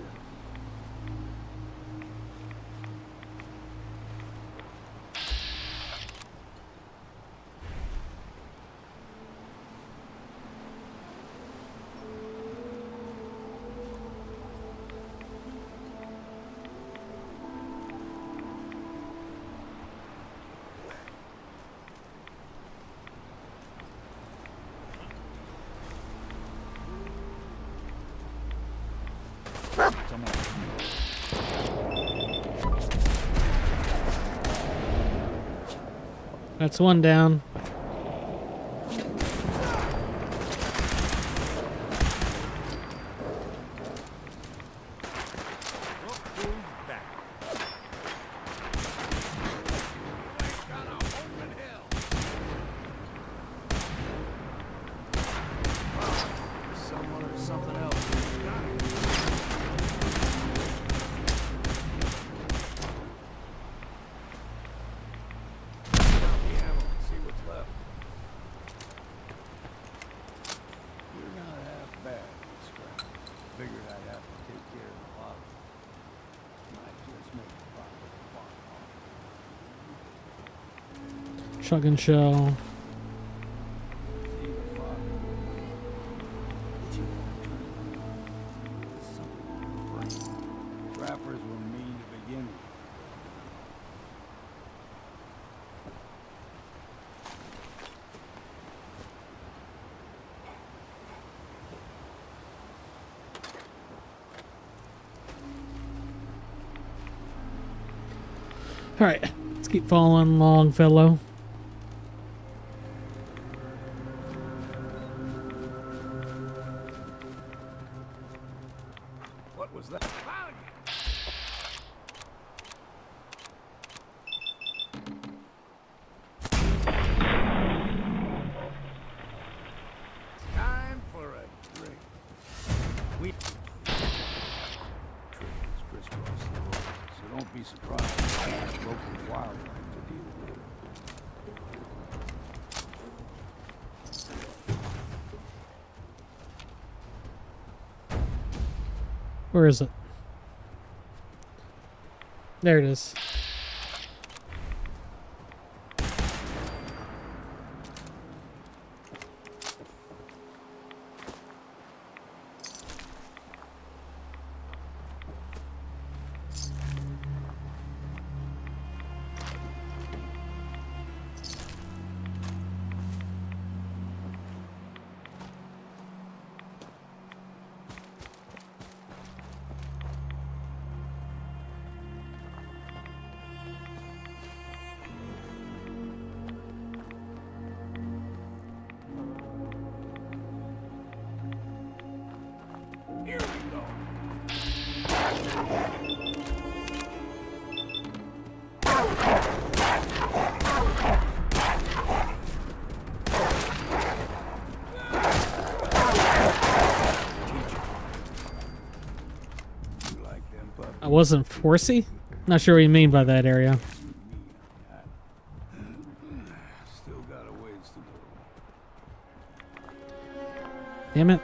That's one down. Someone or something else. See what's left. You're not half bad, Scrap. Figured I'd have to take care of the lot. Might just make a profit. Shotgun shell. Trappers were mean to begin with. All right, let's keep following along, fellow. What was that? Time for a drink. We trains crisscross the road, so don't be surprised if there's local wildlife to deal with. Where is it? There it is. Here we go. I wasn't Forsey? Not sure what you mean by that area. Still got a ways to go. Damn it.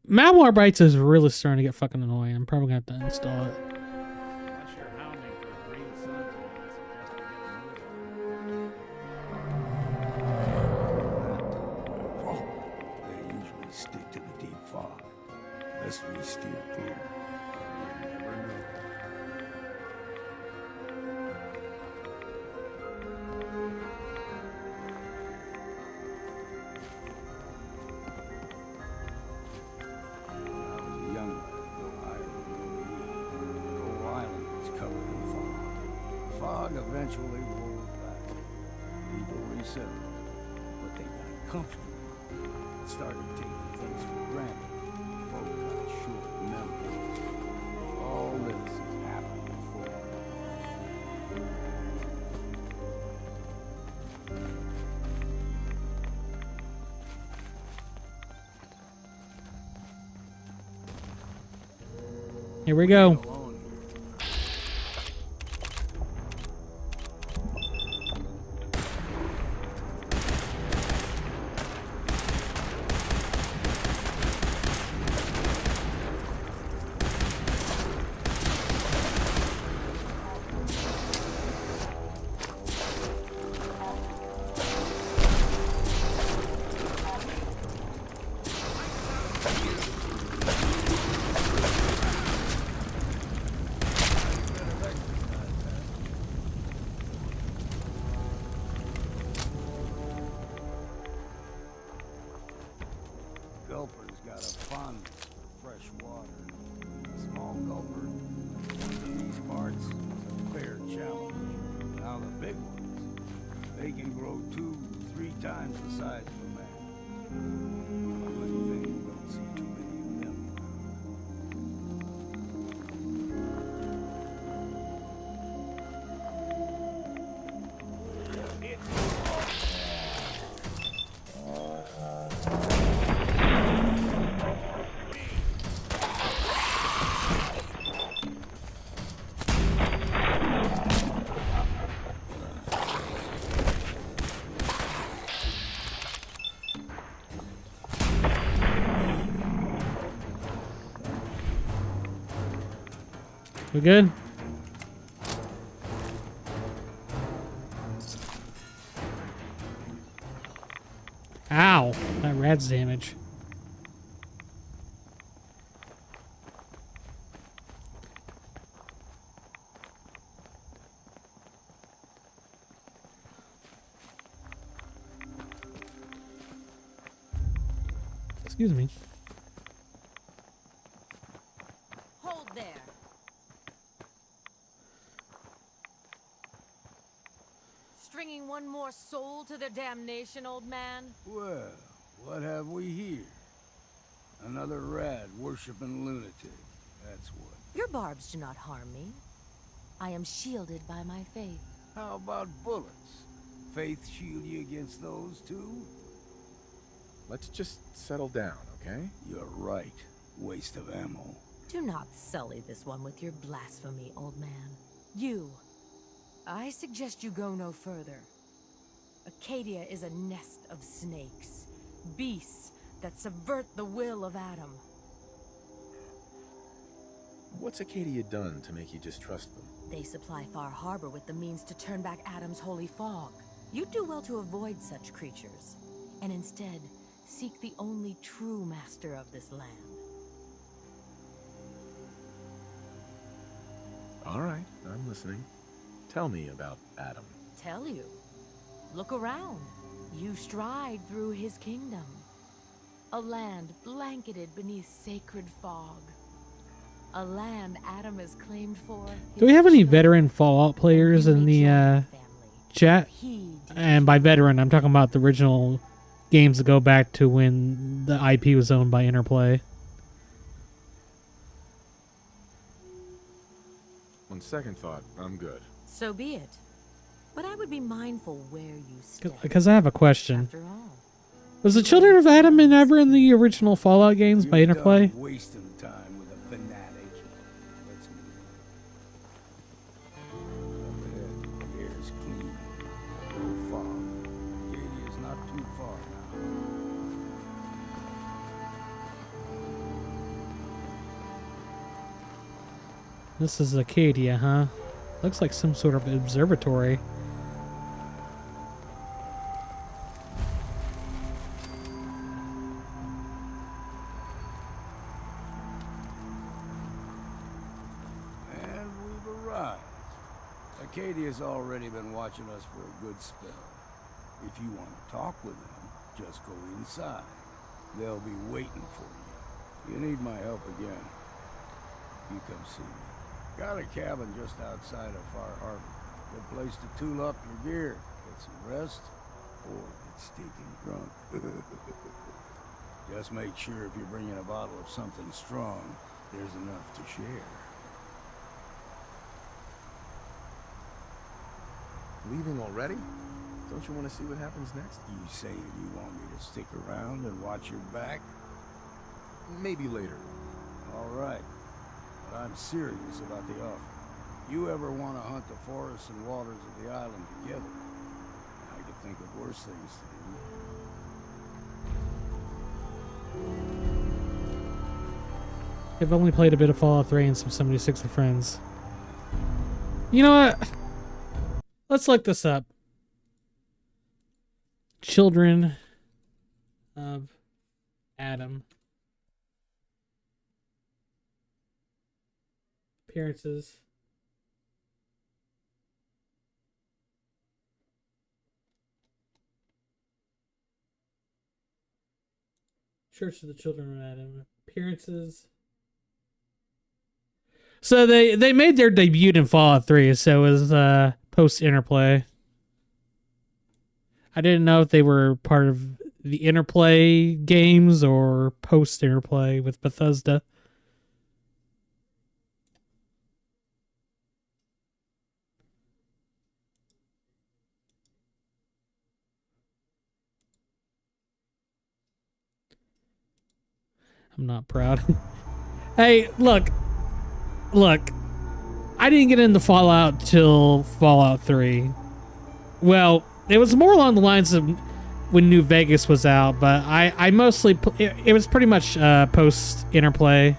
Malware Bytes is really starting to get fucking annoying. I'm probably going to have to install it. Unless you're hounding for a green sun, I suggest we get a move on. They usually stick to the deep fog. Best we steer clear. You never know. When I was a young lad, no higher than me, the whole island was covered in fog. Fog eventually rolled back. People resettled, but they got comfortable. Started taking things for granted. Folk got short memories. All this has happened before. Here we go. Alone got a fondness for fresh water. A small gulper in these parts is a fair challenge. Now the big ones, they can grow 2-3 times the size of a man. Good thing you don't see too many of them. We good? Ow, that rat's damage. Excuse me. Hold there. Stringing one more soul to their damnation, old man? Well, what have we here? Another rat worshipping lunatic. That's what. Your barbs do not harm me. I am shielded by my faith. How about bullets? Faith shield you against those too? Let's just settle down, okay? You're right. Waste of ammo. Do not sully this one with your blasphemy, old man. You. I suggest you go no further. Acadia is a nest of snakes. Beasts that subvert the will of Adam. What's Acadia done to make you distrust them? They supply Far Harbor with the means to turn back Adam's holy fog. You'd do well to avoid such creatures, and instead seek the only true master of this land. All right, I'm listening. Tell me about Adam. Tell you. Look around. You stride through his kingdom. A land blanketed beneath sacred fog. A land Adam has claimed for. Do we have any veteran Fallout players in the chat? And by veteran, I'm talking about the original games that go back to when the IP was owned by Interplay. On second thought, I'm good. So be it. But I would be mindful where you step. Because I have a question. After all. Was the Children of Adam ever in the original Fallout games by Interplay? Wasting time with a fanatic. Let's move. Up ahead, the air's clean. No fog. Acadia's not too far now. This is Acadia, huh? Looks like some sort of observatory. And we've arrived. Acadia's already been watching us for a good spell. If you want to talk with them, just go inside. They'll be waiting for you. You need my help again, you come see me. Got a cabin just outside of Far Harbor. Good place to tool up your gear, get some rest, or get stinking drunk. Just make sure if you're bringing a bottle of something strong, there's enough to share. Leaving already? Don't you want to see what happens next? You saying you want me to stick around and watch your back? Maybe later. All right. But I'm serious about the offer. You ever want to hunt the forests and waters of the island together? I could think of worse things to do. I've only played a bit of Fallout 3 and some 76 with friends. You know what? Let's look this up. Children of Adam. Appearances. Church of the Children of Adam. Appearances. So they made their debut in Fallout 3, so it was post Interplay. I didn't know if they were part of the Interplay games or post Interplay with Bethesda. I'm not proud. Hey, look. I didn't get into Fallout till Fallout 3. Well, it was more along the lines of when New Vegas was out, but I mostly it was pretty much post Interplay.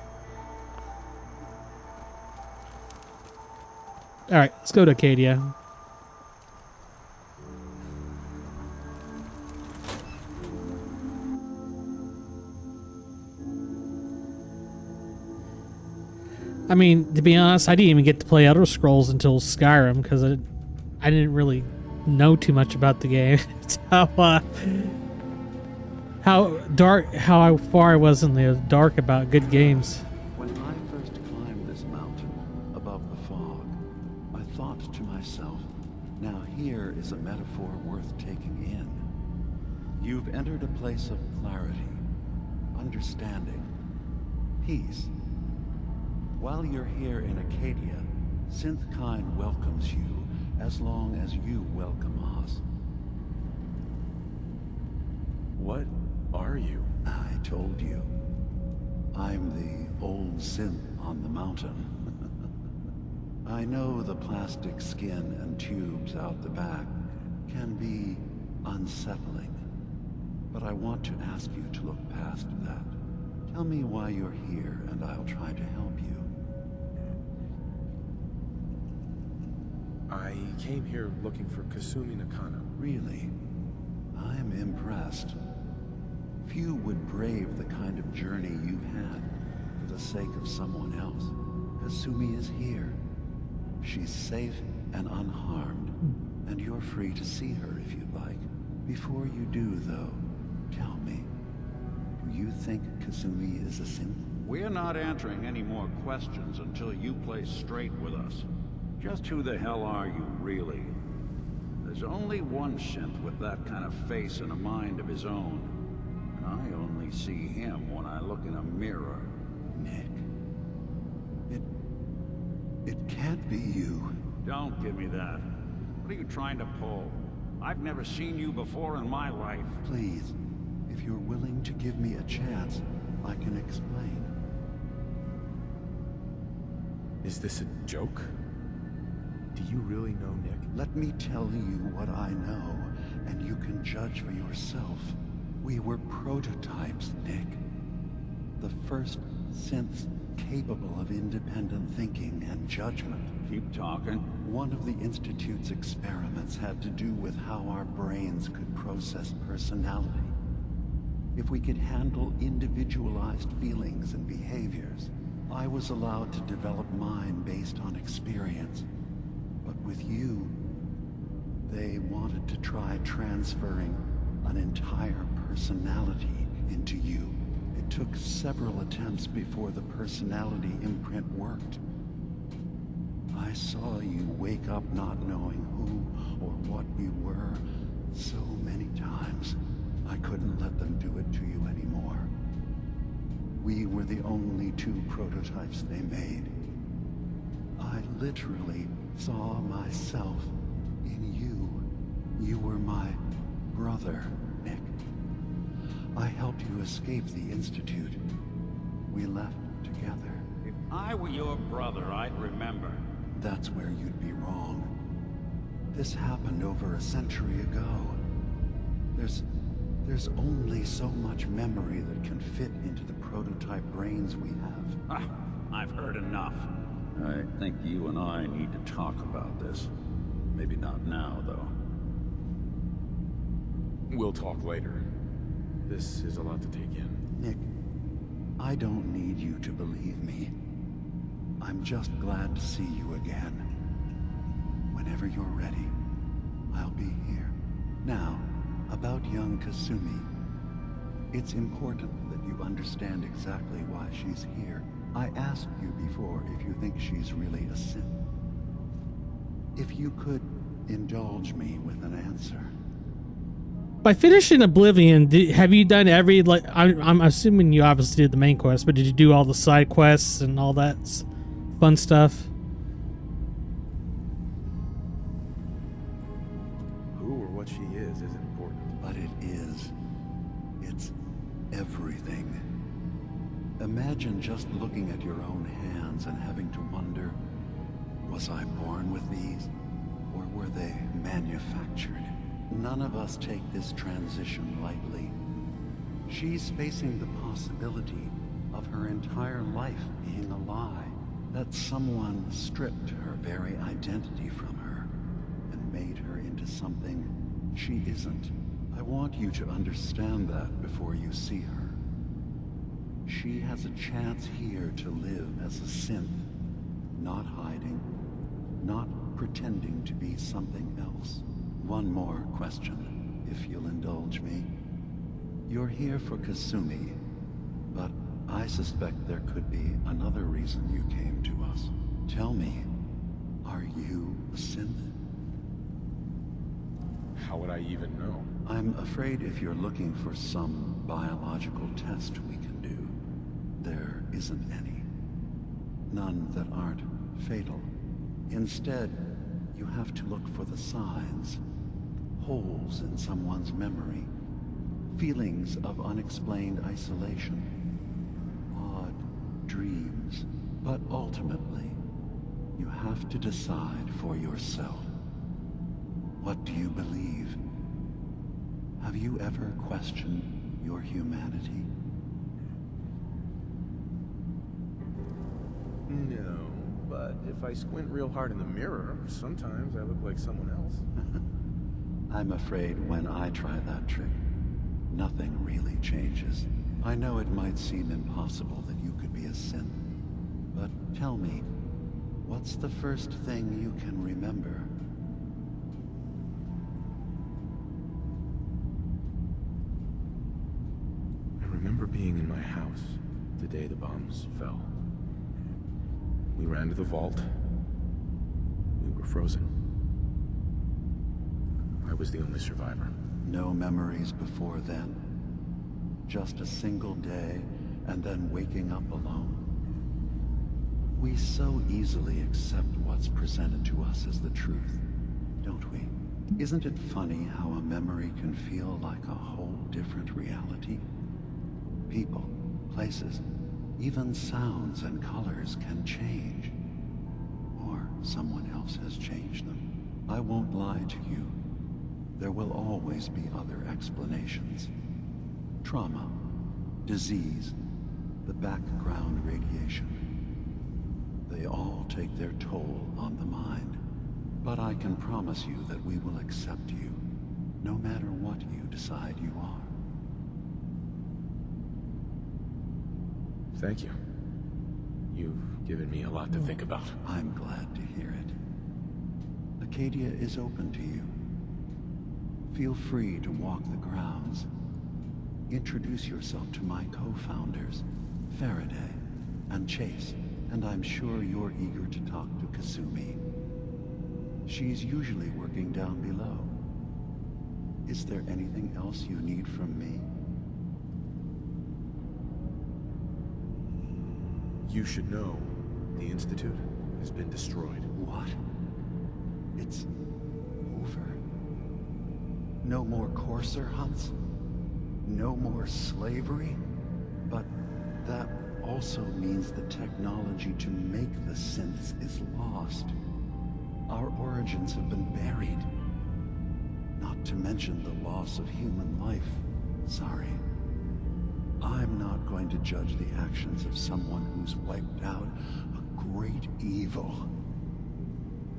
All right, let's go to Acadia. I mean, to be honest, I didn't even get to play Elder Scrolls until Skyrim because I didn't really know too much about the game. how far I was in the dark about good games. When I first climbed this mountain above the fog, I thought to myself, now here is a metaphor worth taking in. You've entered a place of clarity, understanding, peace. While you're here in Acadia, Synthkind welcomes you as long as you welcome us. What are you? I told you. I'm the old synth on the mountain. I know the plastic skin and tubes out the back can be unsettling, but I want to ask you to look past that. Tell me why you're here, and I'll try to help you. I came here looking for Kasumi Nakano. Really? I'm impressed. Few would brave the kind of journey you've had for the sake of someone else. Kasumi is here. She's safe and unharmed, and you're free to see her if you'd like. Before you do, though, tell me, do you think Kasumi is a synth? We're not answering any more questions until you play straight with us. Just who the hell are you, really? There's only one synth with that kind of face and a mind of his own. And I only see him when I look in a mirror. Nick. It can't be you. Don't give me that. What are you trying to pull? I've never seen you before in my life. Please, if you're willing to give me a chance, I can explain. Is this a joke? Do you really know Nick? Let me tell you what I know, and you can judge for yourself. We were prototypes, Nick. The first synths capable of independent thinking and judgment. Keep talking. One of the Institute's experiments had to do with how our brains could process personality. If we could handle individualized feelings and behaviors, I was allowed to develop mine based on experience. But with you, they wanted to try transferring an entire personality into you. It took several attempts before the personality imprint worked. I saw you wake up not knowing who or what you were so many times. I couldn't let them do it to you anymore. We were the only two prototypes they made. I literally saw myself in you. You were my brother, Nick. I helped you escape the Institute. We left together. If I were your brother, I'd remember. That's where you'd be wrong. This happened over a century ago. There's only so much memory that can fit into the prototype brains we have. I've heard enough. I think you and I need to talk about this. Maybe not now, though. We'll talk later. This is a lot to take in. Nick, I don't need you to believe me. I'm just glad to see you again. Whenever you're ready, I'll be here. Now, about young Kasumi. It's important that you understand exactly why she's here. I asked you before if you think she's really a synth. If you could indulge me with an answer. By finishing Oblivion, have you done every, like, I'm assuming you obviously did the main quest, but did you do all the side quests and all that fun stuff? Who or what she is isn't important. But it is. It's everything. Imagine just looking at your own hands and having to wonder, was I born with these? Or were they manufactured? None of us take this transition lightly. She's facing the possibility of her entire life being a lie, that someone stripped her very identity from her and made her into something she isn't. I want you to understand that before you see her. She has a chance here to live as a synth, not hiding, not pretending to be something else. One more question, if you'll indulge me. You're here for Kasumi, but I suspect there could be another reason you came to us. Tell me, are you a synth? How would I even know? I'm afraid if you're looking for some biological test we can do, there isn't any. None that aren't fatal. Instead, you have to look for the signs. Holes in someone's memory. Feelings of unexplained isolation. Odd dreams. But ultimately, you have to decide for yourself. What do you believe? Have you ever questioned your humanity? No, but if I squint real hard in the mirror, sometimes I look like someone else. I'm afraid when I try that trick, nothing really changes. I know it might seem impossible that you could be a synth, but tell me, what's the first thing you can remember? I remember being in my house the day the bombs fell. We ran to the vault. We were frozen. I was the only survivor. No memories before then? Just a single day, and then waking up alone? We so easily accept what's presented to us as the truth, don't we? Isn't it funny how a memory can feel like a whole different reality? People, places, even sounds and colors can change. Or someone else has changed them. I won't lie to you. There will always be other explanations. Trauma, disease, the background radiation. They all take their toll on the mind. But I can promise you that we will accept you, no matter what you decide you are. Thank you. You've given me a lot to think about. I'm glad to hear it. Acadia is open to you. Feel free to walk the grounds. Introduce yourself to my co-founders, Faraday and Chase, and I'm sure you're eager to talk to Kasumi. She's usually working down below. Is there anything else you need from me? You should know, the Institute has been destroyed. What? It's over? No more courser huts? No more slavery? But that also means the technology to make the synths is lost. Our origins have been buried. Not to mention the loss of human life. Sorry. I'm not going to judge the actions of someone who's wiped out a great evil.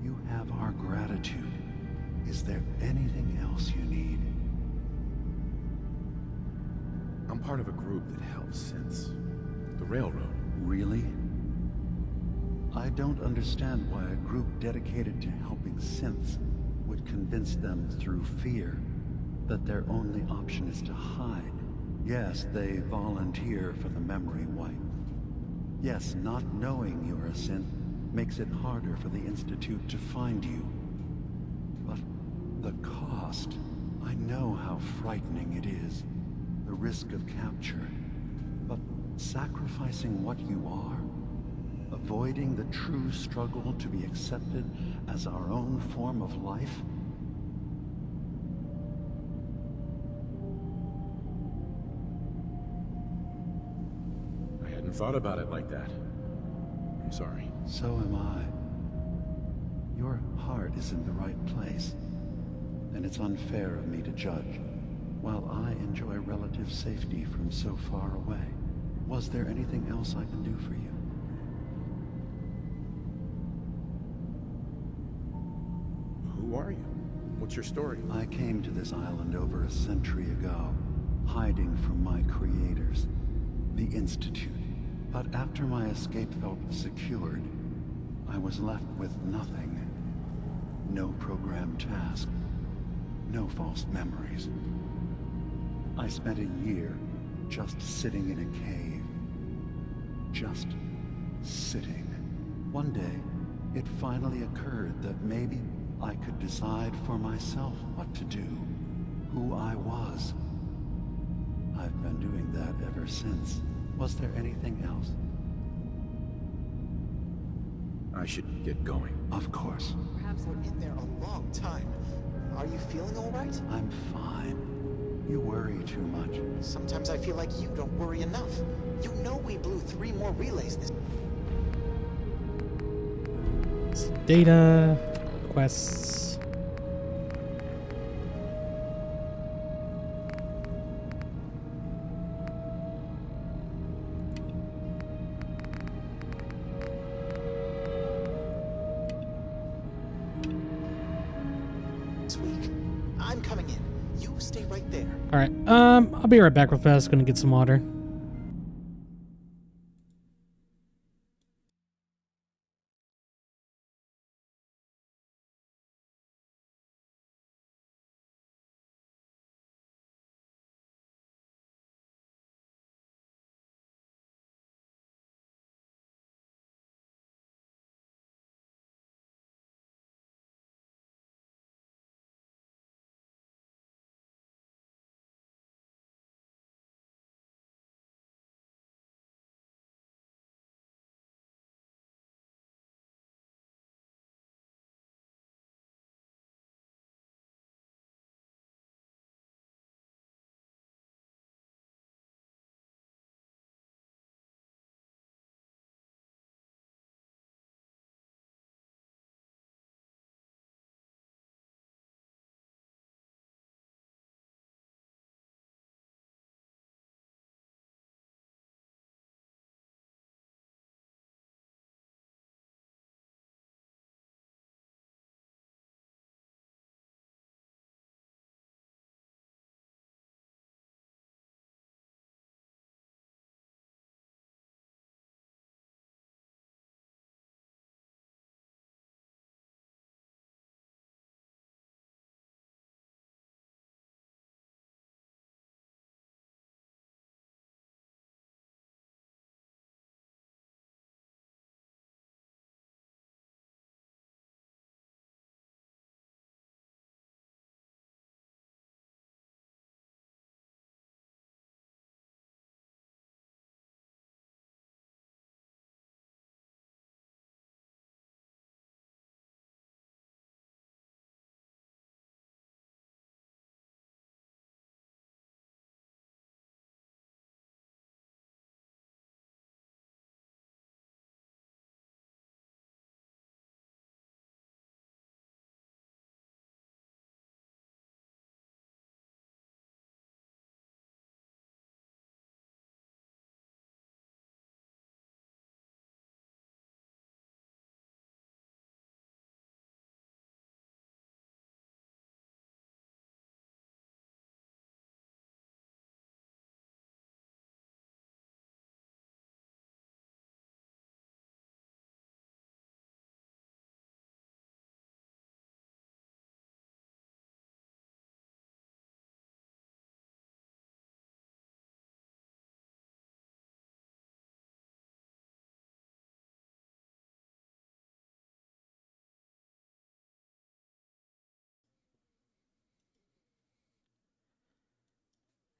You have our gratitude. Is there anything else you need? I'm part of a group that helps synths. The Railroad. Really? I don't understand why a group dedicated to helping synths would convince them through fear that their only option is to hide Yes, they volunteer for the memory wipe. Yes, not knowing you're a synth makes it harder for the Institute to find you. But the cost, I know how frightening it is. The risk of capture. But sacrificing what you are, avoiding the true struggle to be accepted as our own form of life, I hadn't thought about it like that. I'm sorry. so am I. Your heart is in the right place, and it's unfair of me to judge. While I enjoy relative safety from so far away, was there anything else I can do for you? Who are you? What's your story? I came to this island over a century ago, hiding from my creators, the Institute. But after my escape felt secured, I was left with nothing. No programmed task, no false memories. I spent a year just sitting in a cave. Just sitting. One day, it finally occurred that maybe I could decide for myself what to do, who I was. I've been doing that ever since. Was there anything else? I should get going. Of course. Perhaps we're in there a long time. Are you feeling all right? I'm fine. You worry too much. Sometimes I feel like you don't worry enough. You know we blew 3 more relays this... Data, quests. this week. I'm coming in. You stay right there. All right. I'll be right back real fast. Gonna get some water.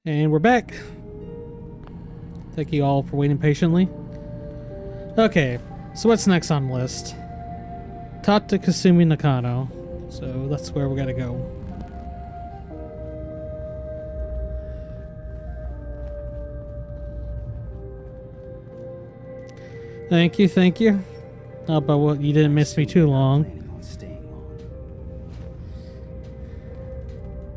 And we're back. Thank you all for waiting patiently. Okay, so what's next on the list? Talk to Kasumi Nakano. So that's where we gotta go. Thank you, thank you. How about what? You didn't miss me too long.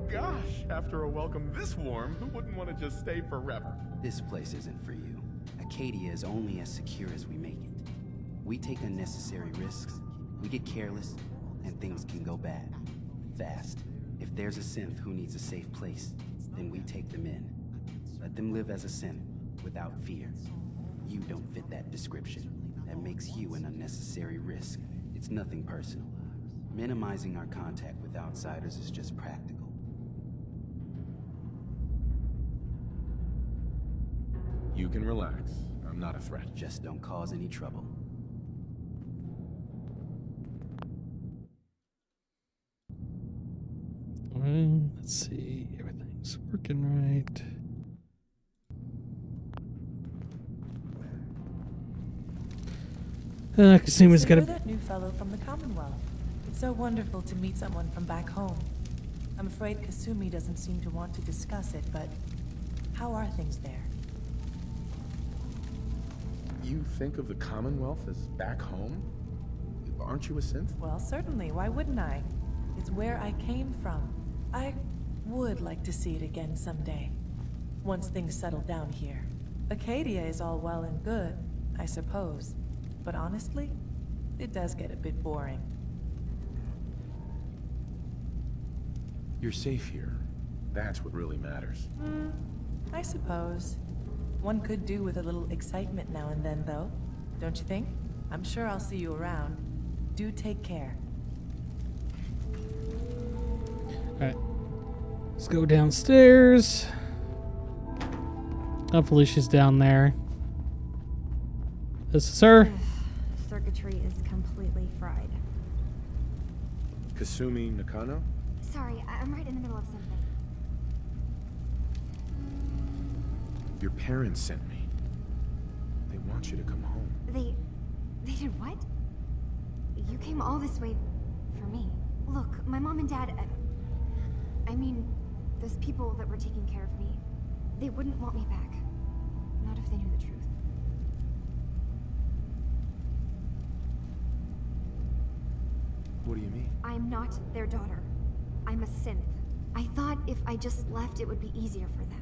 Gosh, after a welcome this warm, who wouldn't want to just stay forever? This place isn't for you. Acadia is only as secure as we make it. We take unnecessary risks, we get careless, and things can go bad. Fast. If there's a synth who needs a safe place, then we take them in. Let them live as a synth, without fear. You don't fit that description. That makes you an unnecessary risk. It's nothing personal. Minimizing our contact with outsiders is just practical. You can relax. I'm not a threat. Just don't cause any trouble. Well, let's see. Everything's working right. Kasumi's So got you're a... that new fellow from the Commonwealth. It's so wonderful to meet someone from back home. I'm afraid Kasumi doesn't seem to want to discuss it, but how are things there? You think of the Commonwealth as back home? Aren't you a synth? Well, certainly. Why wouldn't I? It's where I came from. I would like to see it again someday. Once things settle down here. Acadia is all well and good, I suppose. But honestly, it does get a bit boring. You're safe here. That's what really matters. I suppose. One could do with a little excitement now and then, though. Don't you think? I'm sure I'll see you around. Do take care. Alright. Let's go downstairs. Hopefully she's down there. This is her. Circuitry is completely fried. Kasumi Nakano? Sorry, I'm right in the middle of something. Your parents sent me. They want you to come home. They did what? You came all this way for me. Look, my mom and dad, I mean, those people that were taking care of me, they wouldn't want me back. Not if they knew the truth. What do you mean? I'm not their daughter. I'm a synth. I thought if I just left, it would be easier for them.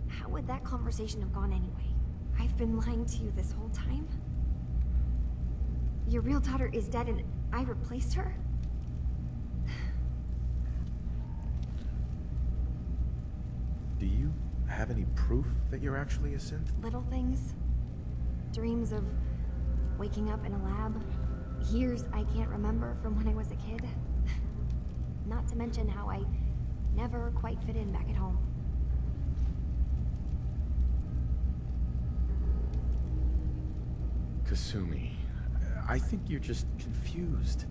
How would that conversation have gone anyway? I've been lying to you this whole time? Your real daughter is dead and I replaced her? Do you have any proof that you're actually a synth? Little things. Dreams of waking up in a lab. Years I can't remember from when I was a kid. Not to mention how I never quite fit in back at home. Kasumi, I think you're just confused.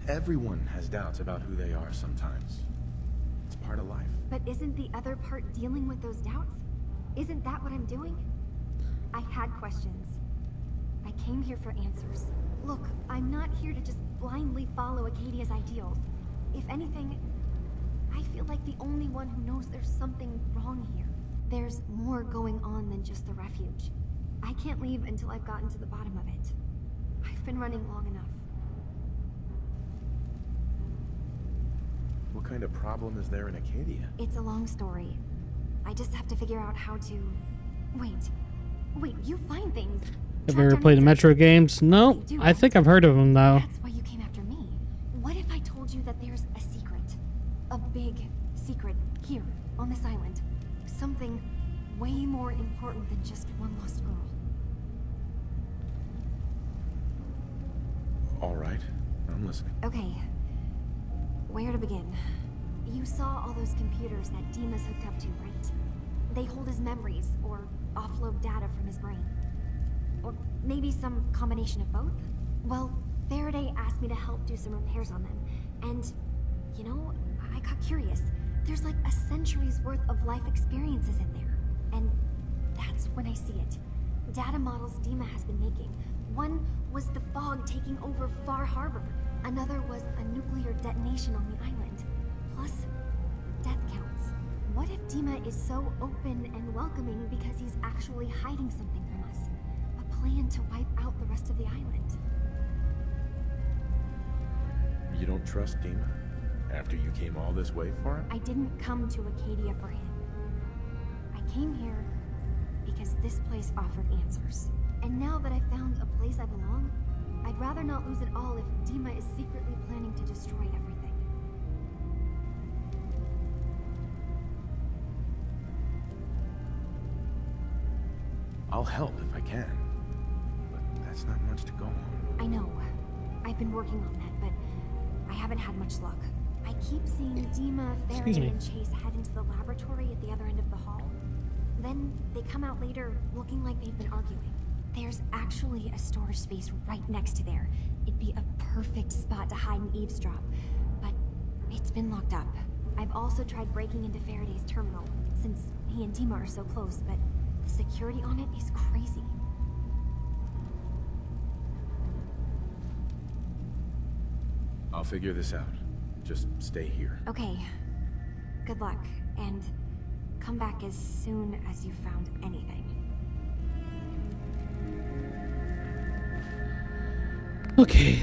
Everyone has doubts about who they are sometimes. It's part of life. But isn't the other part dealing with those doubts? Isn't that what I'm doing? I had questions. I came here for answers. Look, I'm not here to just blindly follow Acadia's ideals. If anything, I feel like the only one who knows there's something wrong here. There's more going on than just the refuge. I can't leave until I've gotten to the bottom of it. I've been running long enough. What kind of problem is there in Acadia? It's a long story. I just have to figure out how to... Wait, you find things. Have you ever played the Metro games? No. I think I've heard of them, though. That's why you came after me. What if I told you that there's a secret? A big secret here, on this island. Something way more important than just one lost girl. All right, I'm listening. Okay. Where to begin? You saw all those computers that Dima's hooked up to, right? They hold his memories, or offload data from his brain. Or maybe some combination of both? Well, Faraday asked me to help do some repairs on them. And, you know, I got curious. There's like a century's worth of life experiences in there. And that's when I see it. Data models Dima has been making. One was the fog taking over Far Harbor. Another was a nuclear detonation on the island. Plus, death counts. What if Dima is so open and welcoming because he's actually hiding something from us? A plan to wipe out the rest of the island. You don't trust Dima? After you came all this way for him? I didn't come to Acadia for him. I came here because this place offered answers. And now that I found a place I belong, I'd rather not lose it all if Dima is secretly planning to destroy everything. I'll help if I can. But that's not much to go on. I know. I've been working on that, but I haven't had much luck. I keep seeing Dima, Faraday, and Chase head into the laboratory at the other end of the hall. Then they come out later looking like they've been arguing. There's actually a storage space right next to there. It'd be a perfect spot to hide and eavesdrop, but it's been locked up. I've also tried breaking into Faraday's terminal, since he and Dima are so close, but the security on it is crazy. I'll figure this out. Just stay here. Okay. Good luck, and come back as soon as you found anything. Okay.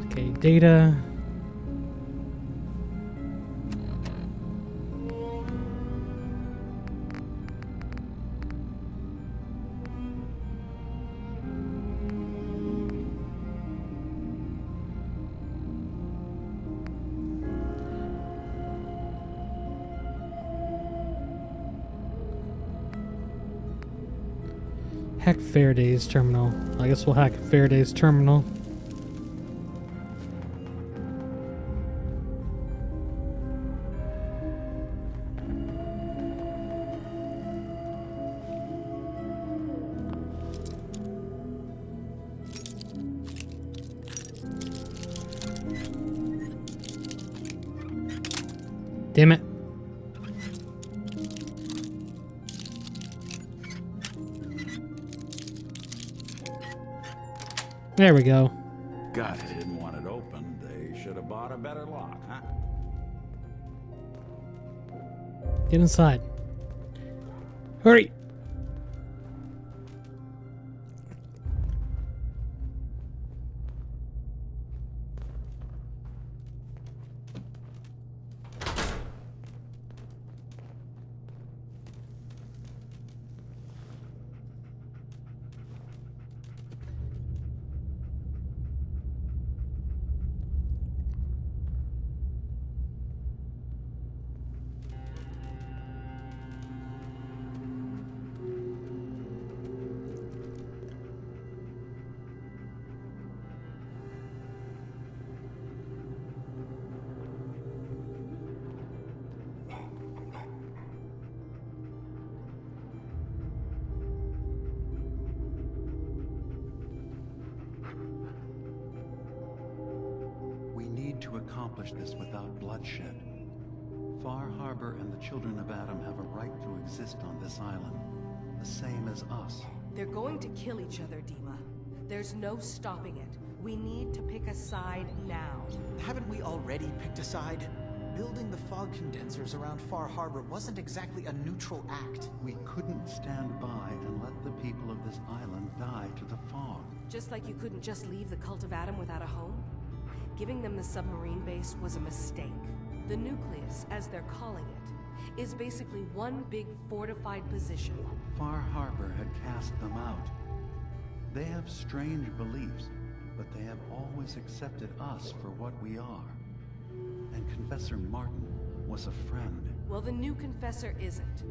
Okay, data. Hack Faraday's terminal. I guess we'll hack Faraday's terminal. Damn it. There we go. Got it. They didn't want it open. They should have bought a better lock, huh? Get inside. Hurry. To accomplish this without bloodshed. Far Harbor and the children of Adam have a right to exist on this island, the same as us. They're going to kill each other, Dima. There's no stopping it. We need to pick a side now. Haven't we already picked a side? Building the fog condensers around Far Harbor wasn't exactly a neutral act. We couldn't stand by and let the people of this island die to the fog. Just like you couldn't just leave the Cult of Adam without a home? Giving them the submarine base was a mistake. The nucleus, as they're calling it, is basically one big fortified position. Far Harbor had cast them out. They have strange beliefs, but they have always accepted us for what we are. And Confessor Martin was a friend. Well, the new Confessor isn't.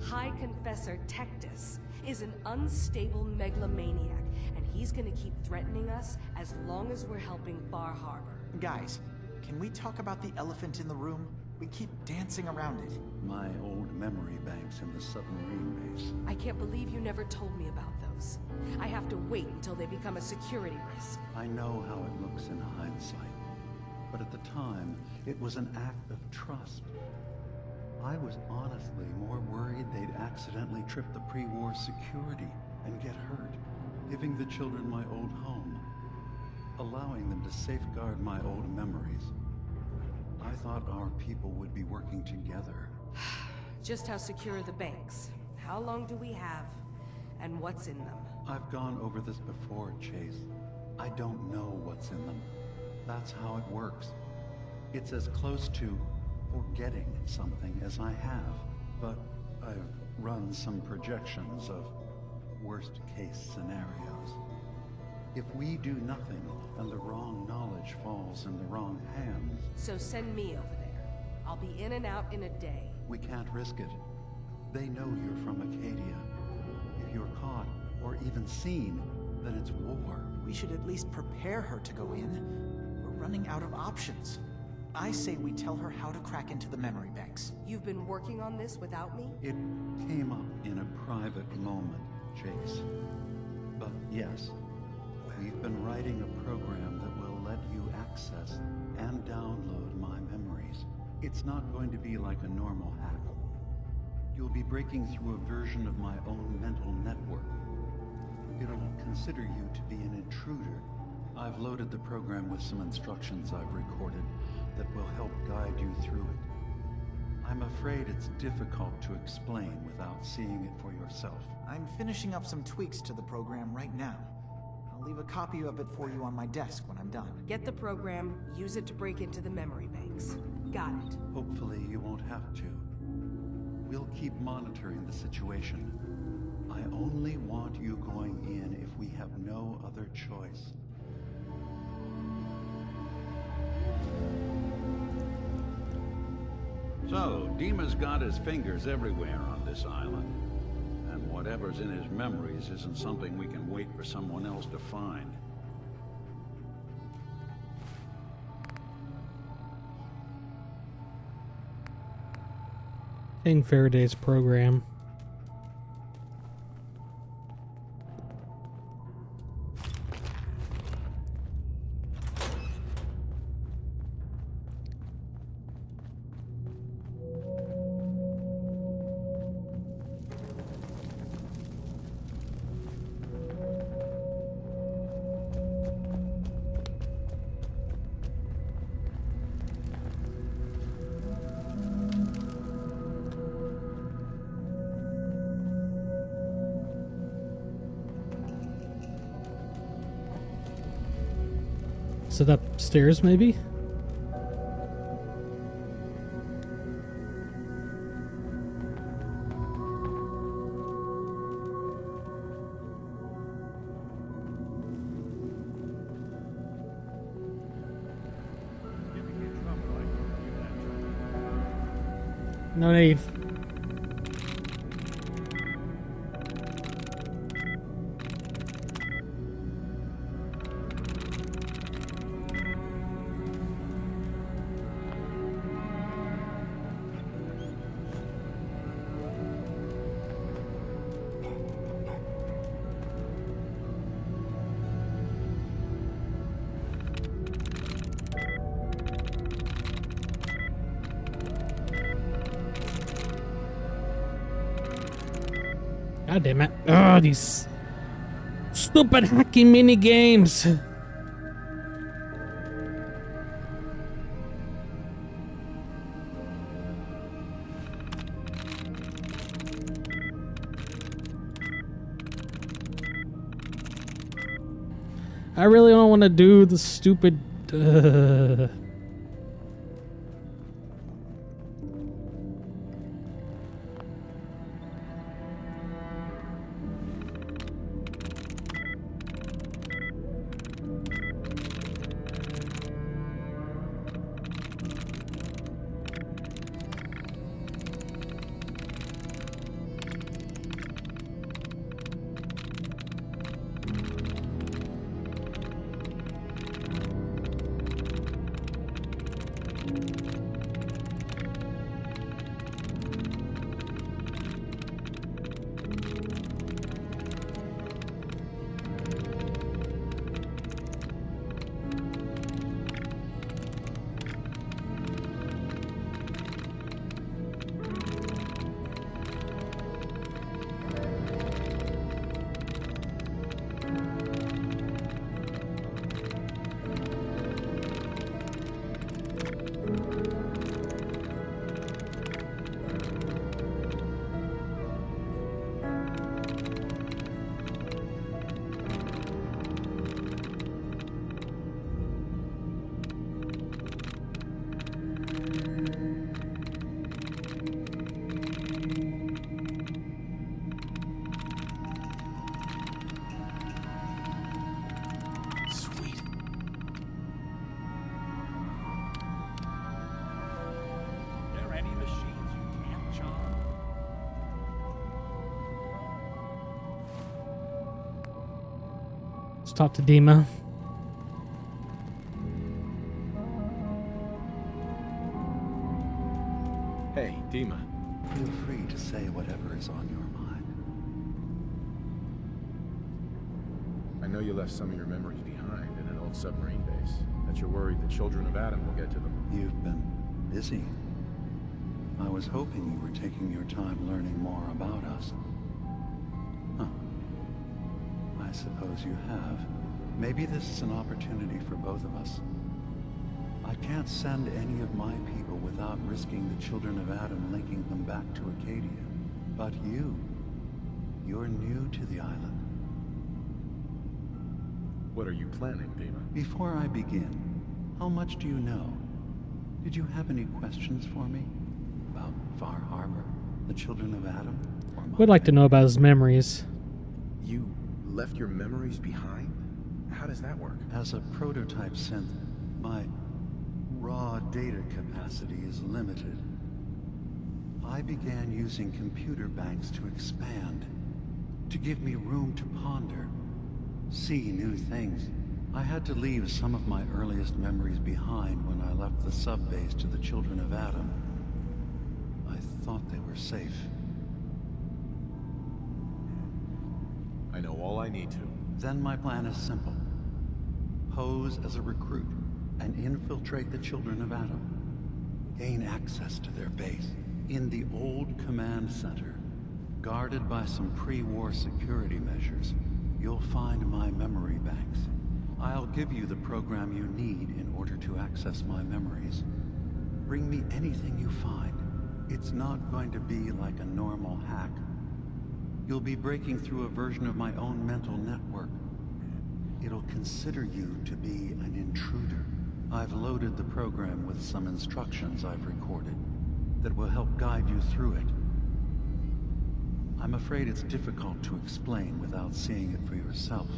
High Confessor Tectus is an unstable megalomaniac, and he's gonna keep threatening us as long as we're helping Far Harbor. Guys, can we talk about the elephant in the room? We keep dancing around it. My old memory banks in the submarine base. I can't believe you never told me about those. I have to wait until they become a security risk. I know how it looks in hindsight, but at the time, it was an act of trust. I was honestly more worried they'd accidentally trip the pre-war security and get hurt, giving the children my old home, allowing them to safeguard my old memories. I thought our people would be working together. Just how secure are the banks? How long do we have? And what's in them? I've gone over this before, Chase. I don't know what's in them. That's how it works. It's as close to forgetting something as I have, but I've run some projections of worst-case scenarios. If we do nothing and the wrong knowledge falls in the wrong hands... So send me over there. I'll be in and out in a day. We can't risk it. They know you're from Acadia. If you're caught, or even seen, then it's war. We should at least prepare her to go in. We're running out of options. I say we tell her how to crack into the memory banks. You've been working on this without me? It came up in a private moment, Chase. But yes, we've been writing a program that will let you access and download my memories. It's not going to be like a normal hack. You'll be breaking through a version of my own mental network. It'll consider you to be an intruder. I've loaded the program with some instructions I've recorded that will help guide you through it. I'm afraid it's difficult to explain without seeing it for yourself. I'm finishing up some tweaks to the program right now. I'll leave a copy of it for you on my desk when I'm done. Get the program, use it to break into the memory banks. Got it. Hopefully you won't have to. We'll keep monitoring the situation. I only want you going in if we have no other choice. So, Dima's got his fingers everywhere on this island. And whatever's in his memories isn't something we can wait for someone else to find. In Faraday's program. Is it upstairs, maybe? No need. God damn it. Oh, these stupid hacking mini games. I really don't want to do the stupid Let's talk to Dima. Hey, Dima. Feel free to say whatever is on your mind. I know you left some of your memories behind in an old submarine base. That you're worried the children of Adam will get to them. You've been busy. I was hoping you were taking your time learning more about us. Huh. I suppose you have. Maybe this is an opportunity for both of us. I can't send any of my people without risking the children of Adam linking them back to Acadia. But you're new to the island. What are you planning, Dima? Before I begin, how much do you know? Did you have any questions for me? About Far Harbor, the children of Adam? Would like to know about his memories. You left your memories behind? How does that work? As a prototype synth, my raw data capacity is limited. I began using computer banks to expand, to give me room to ponder, see new things. I had to leave some of my earliest memories behind when I left the sub-base to the children of Adam. I thought they were safe. I know all I need to. Then my plan is simple. Pose as a recruit and infiltrate the children of Adam. Gain access to their base in the old command center. Guarded by some pre-war security measures, you'll find my memory banks. I'll give you the program you need in order to access my memories. Bring me anything you find. It's not going to be like a normal hack. You'll be breaking through a version of my own mental network. It'll consider you to be an intruder. I've loaded the program with some instructions I've recorded that will help guide you through it. I'm afraid it's difficult to explain without seeing it for yourself.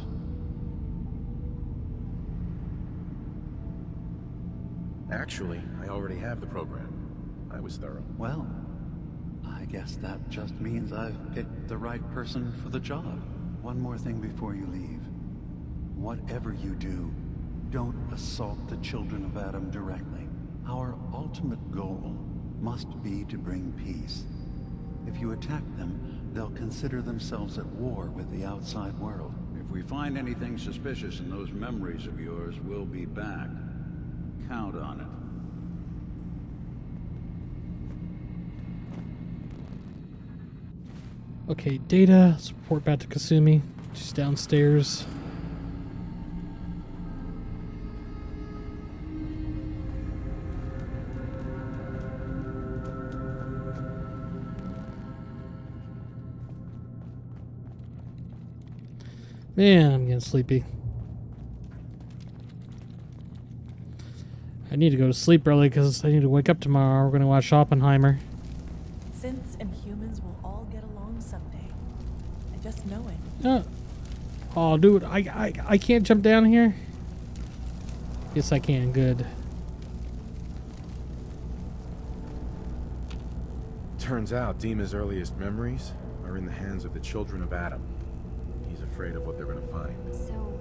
Actually, I already have the program. I was thorough. Well, I guess that just means I've picked the right person for the job. One more thing before you leave. Whatever you do, don't assault the children of Adam directly. Our ultimate goal must be to bring peace. If you attack them, they'll consider themselves at war with the outside world. If we find anything suspicious in those memories of yours, we'll be back. Count on it. Okay, Data. Let's report back to Kasumi. She's downstairs. Man, I'm getting sleepy. I need to go to sleep early because I need to wake up tomorrow. We're going to watch Oppenheimer. Synths and humans will all get along someday. I just know it. Oh, dude, I can't jump down here? Yes, I can. Good. Turns out Dima's earliest memories are in the hands of the children of Adam. He's afraid of what they're going to find. So,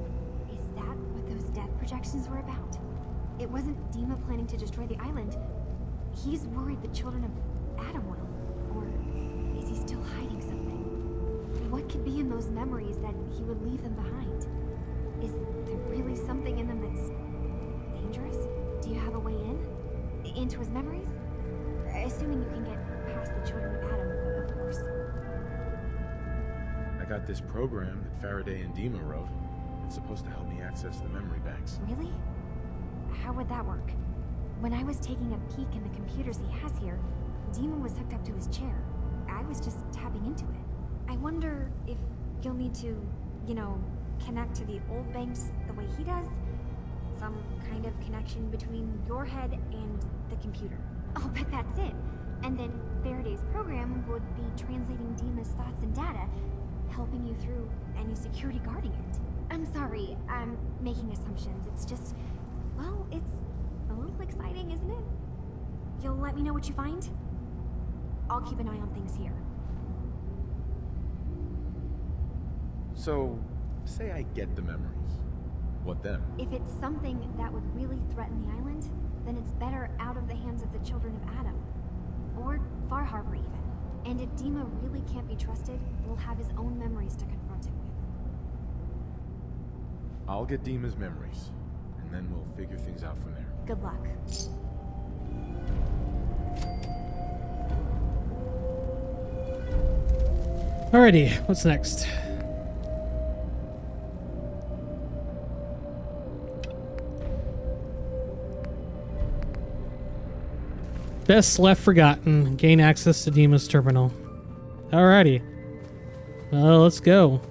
is that what those death projections were about? It wasn't Dima planning to destroy the island. He's worried the children of Adam will. Or is he still hiding something? What could be in those memories that he would leave them behind? Is there really something in them that's dangerous? Do you have a way in? Into his memories? Assuming you can get past the children of Adam, of course. I got this program that Faraday and Dima wrote. It's supposed to help me access the memory banks. Really? How would that work? When I was taking a peek in the computers he has here, Dima was hooked up to his chair. I was just tapping into it. I wonder if you'll need to, connect to the old banks the way he does? Some kind of connection between your head and the computer. I'll bet that's it. And then Faraday's program would be translating Dima's thoughts and data, helping you through any security guarding it. I'm sorry, I'm making assumptions. It's just, well, it's a little exciting, isn't it? You'll let me know what you find? I'll keep an eye on things here. So, Say I get the memories. What then? If it's something that would really threaten the island, then it's better out of the hands of the children of Adam. Or Far Harbor even. And if Dima really can't be trusted, we'll have his own memories to confront him with. I'll get Dima's memories, and then we'll figure things out from there. Good luck. Alrighty, what's next? Best left forgotten. Gain access to Dima's terminal. Alrighty. Well, let's go.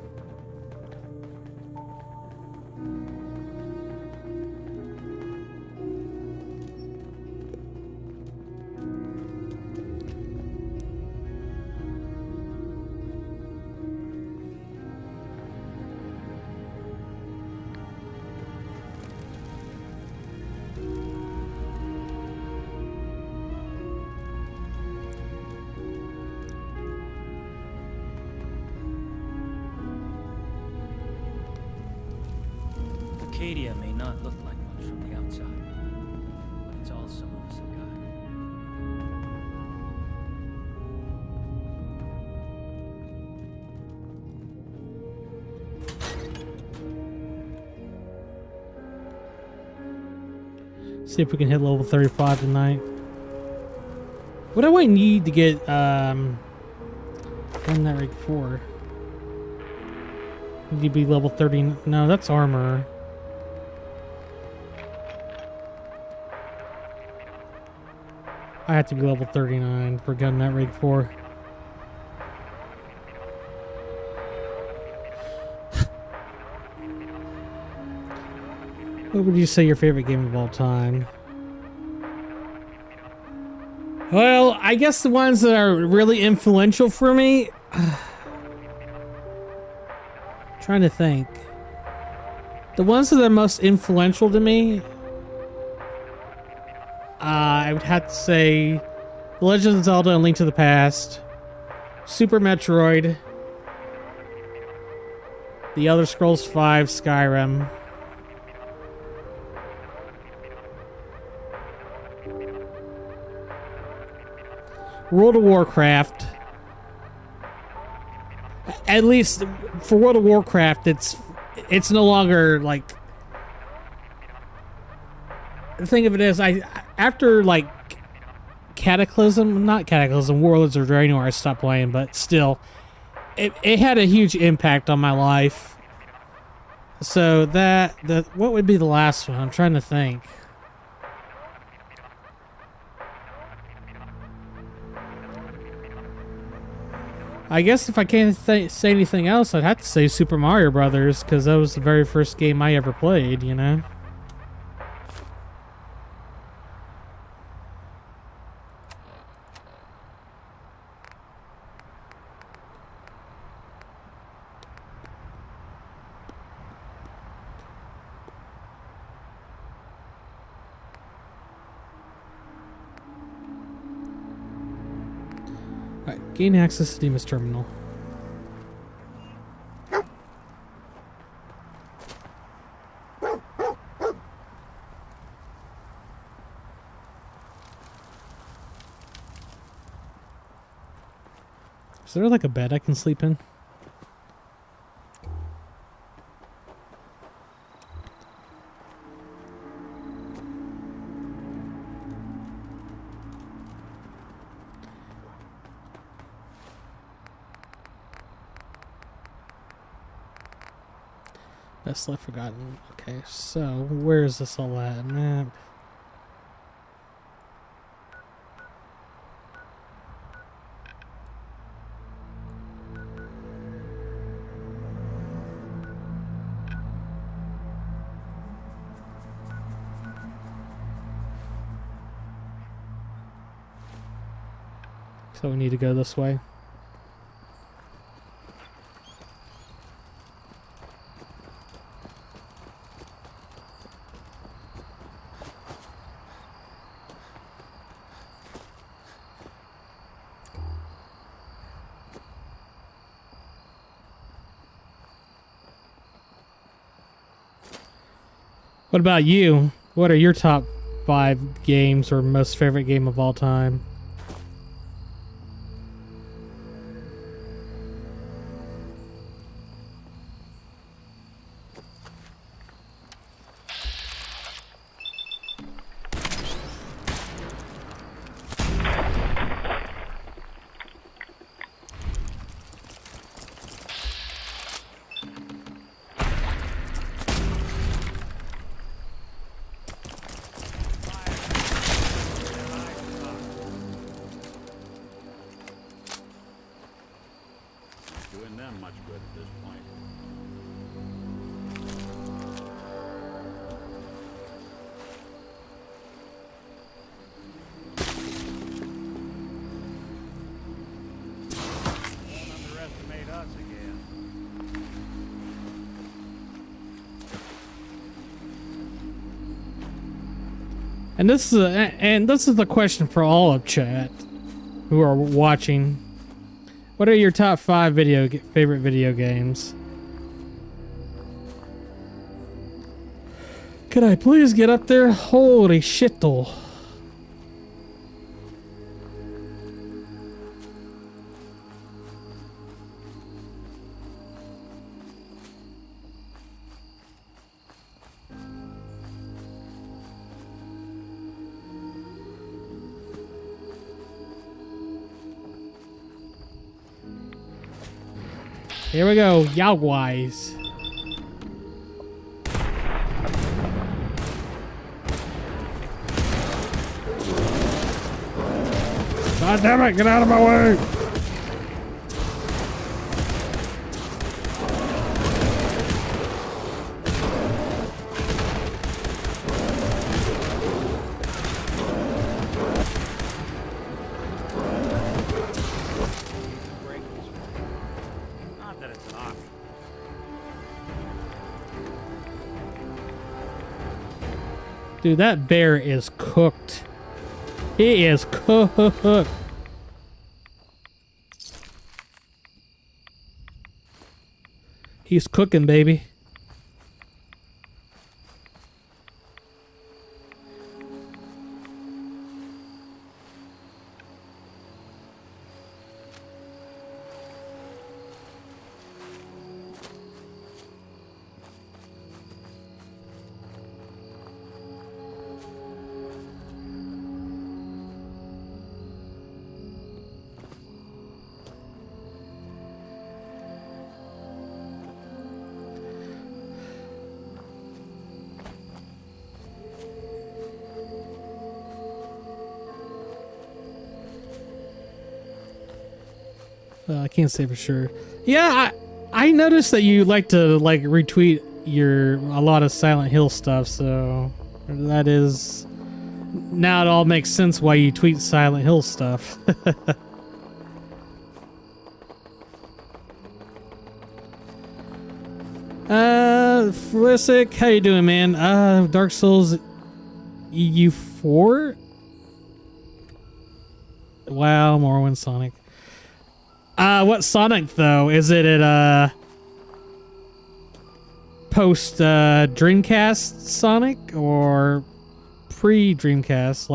Arcadia may not look like much from the outside, but it's all some of us have got. See if we can hit level 35 tonight. What do I need to get done that right before? Need to be level 30. No, that's armor. I have to be level 39 for getting that right before. What would you say your favorite game of all time? Well, I guess the ones that are really influential for me. Trying to think. The ones that are most influential to me, I would have to say The Legend of Zelda and Link to the Past, Super Metroid, The Elder Scrolls V, Skyrim. World of Warcraft. At least for World of Warcraft, it's no longer like. The thing of it is, after like not Cataclysm, Warlords of Draenor, I stopped playing, but still, it had a huge impact on my life. So what would be the last one? I'm trying to think. I guess if I can't say anything else, I'd have to say Super Mario Brothers, because that was the very first game I ever played, you know? Alright, gain access to Dima's terminal. Is there like a bed I can sleep in? Best left forgotten. Okay, so where is this all at? Map. So we need to go this way. What about you? What are your top 5 games or most favorite game of all time? Doing them much good at this point. Won't underestimate us again. And this is the question for all of chat who are watching. What are your top 5 favorite video games? Could I please get up there? Holy shit, though. Here we go, Yowwise. God damn it, get out of my way! Not that it's an option. Dude, that bear is cooked. He is cooked. He's cooking, baby. I can't say for sure. Yeah, I noticed that you like to retweet a lot of Silent Hill stuff, so that is now it all makes sense why you tweet Silent Hill stuff. Flisic, how you doing, man? Dark Souls EU4? Wow, Morrowind Sonic. What Sonic though? Is it at post Dreamcast Sonic or pre Dreamcast?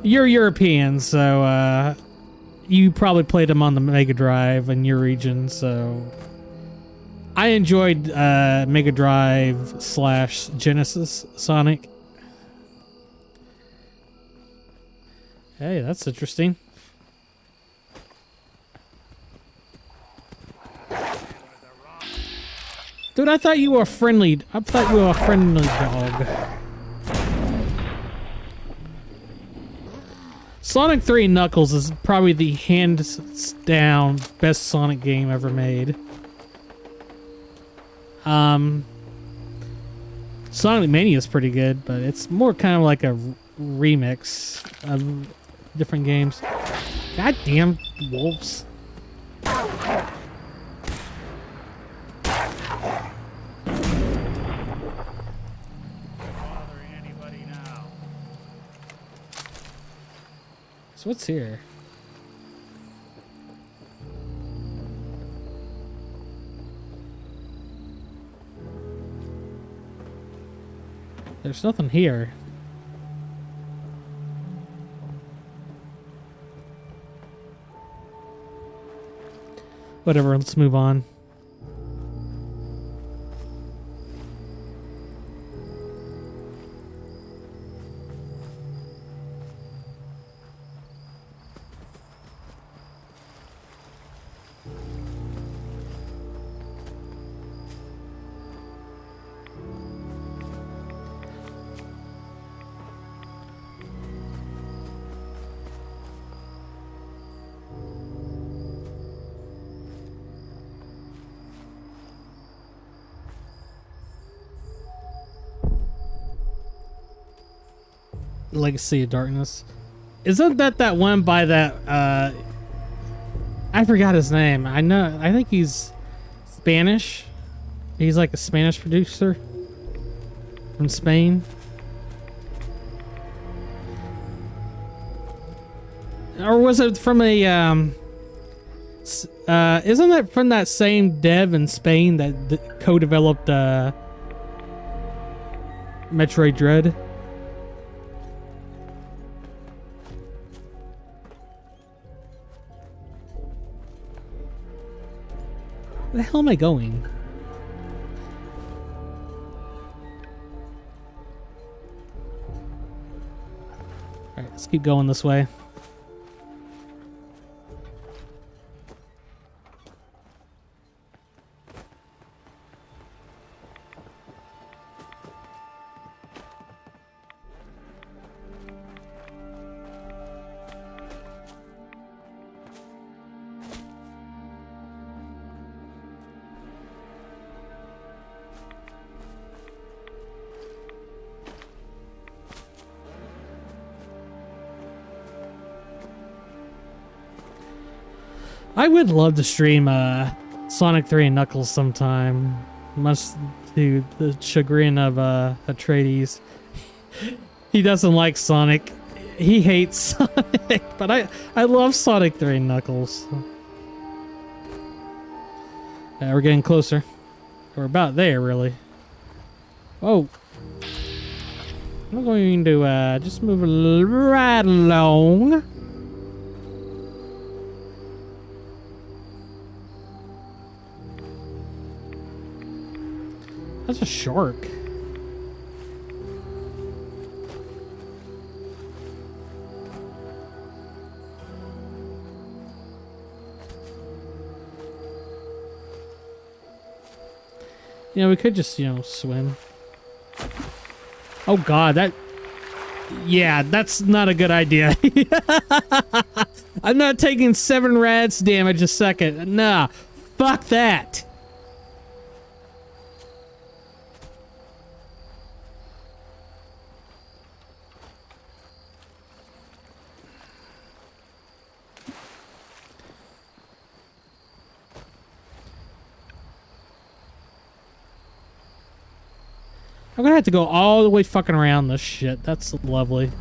You're European, so you probably played them on the Mega Drive in your region. So I enjoyed Mega Drive / Genesis Sonic. Hey, that's interesting. Dude, I thought you were friendly. I thought you were a friendly dog. Sonic 3 Knuckles is probably the hands down best Sonic game ever made. Sonic Mania is pretty good, but it's more kind of like a remix of different games. Goddamn wolves. So what's here? There's nothing here. Whatever, let's move on. Legacy of Darkness. Isn't that one by that I forgot his name. I think he's Spanish. He's like a Spanish producer from Spain. Or was it from a isn't that from that same dev in Spain that co-developed Metroid Dread? Where the hell am I going? Alright, let's keep going this way. I would love to stream Sonic 3 and Knuckles sometime, much to the chagrin of Atreides. He doesn't like Sonic. He hates Sonic, but I love Sonic 3 and Knuckles. We're getting closer. We're about there, really. Oh. I'm going to just move right along. That's a shark. You know, we could just, swim. Oh god, yeah, that's not a good idea. I'm not taking 7 rats damage a second. Nah, fuck that. I'm gonna have to go all the way fucking around this shit. That's lovely.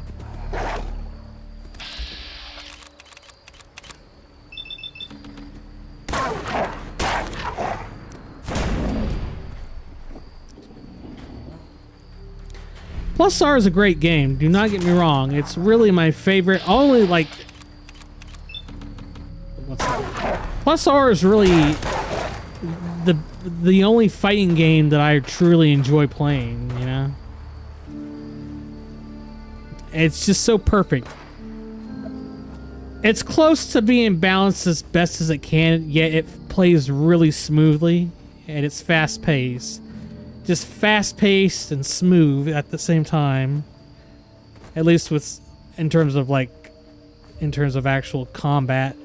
Plus R is a great game. Do not get me wrong. It's really my favorite. Only like... What's that? Plus R is really the only fighting game that I truly enjoy playing, It's just so perfect. It's close to being balanced as best as it can, yet it plays really smoothly, and it's fast-paced. Just fast-paced and smooth at the same time. At least in terms of actual combat.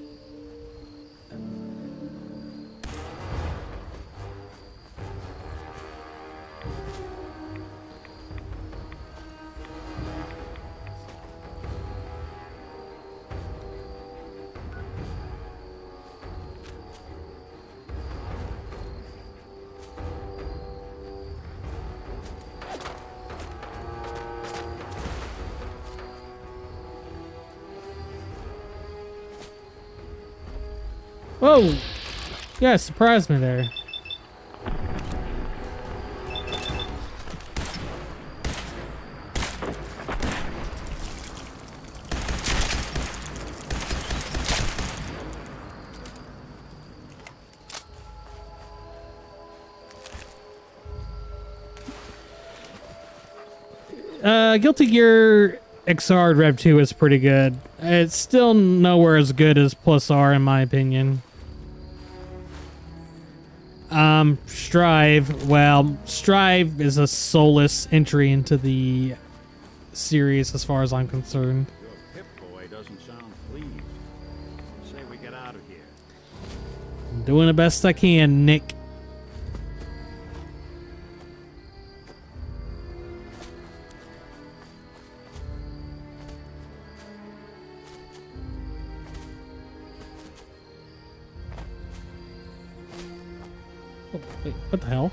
Whoa! Yeah, surprised me there. Guilty Gear XR Rev 2 is pretty good. It's still nowhere as good as Plus R in my opinion. Strive, well, Strive is a soulless entry into the series as far as I'm concerned. Your Pip-Boy doesn't sound pleased. Say we get out of here. I'm doing the best I can, Nick. Oh, wait, what the hell?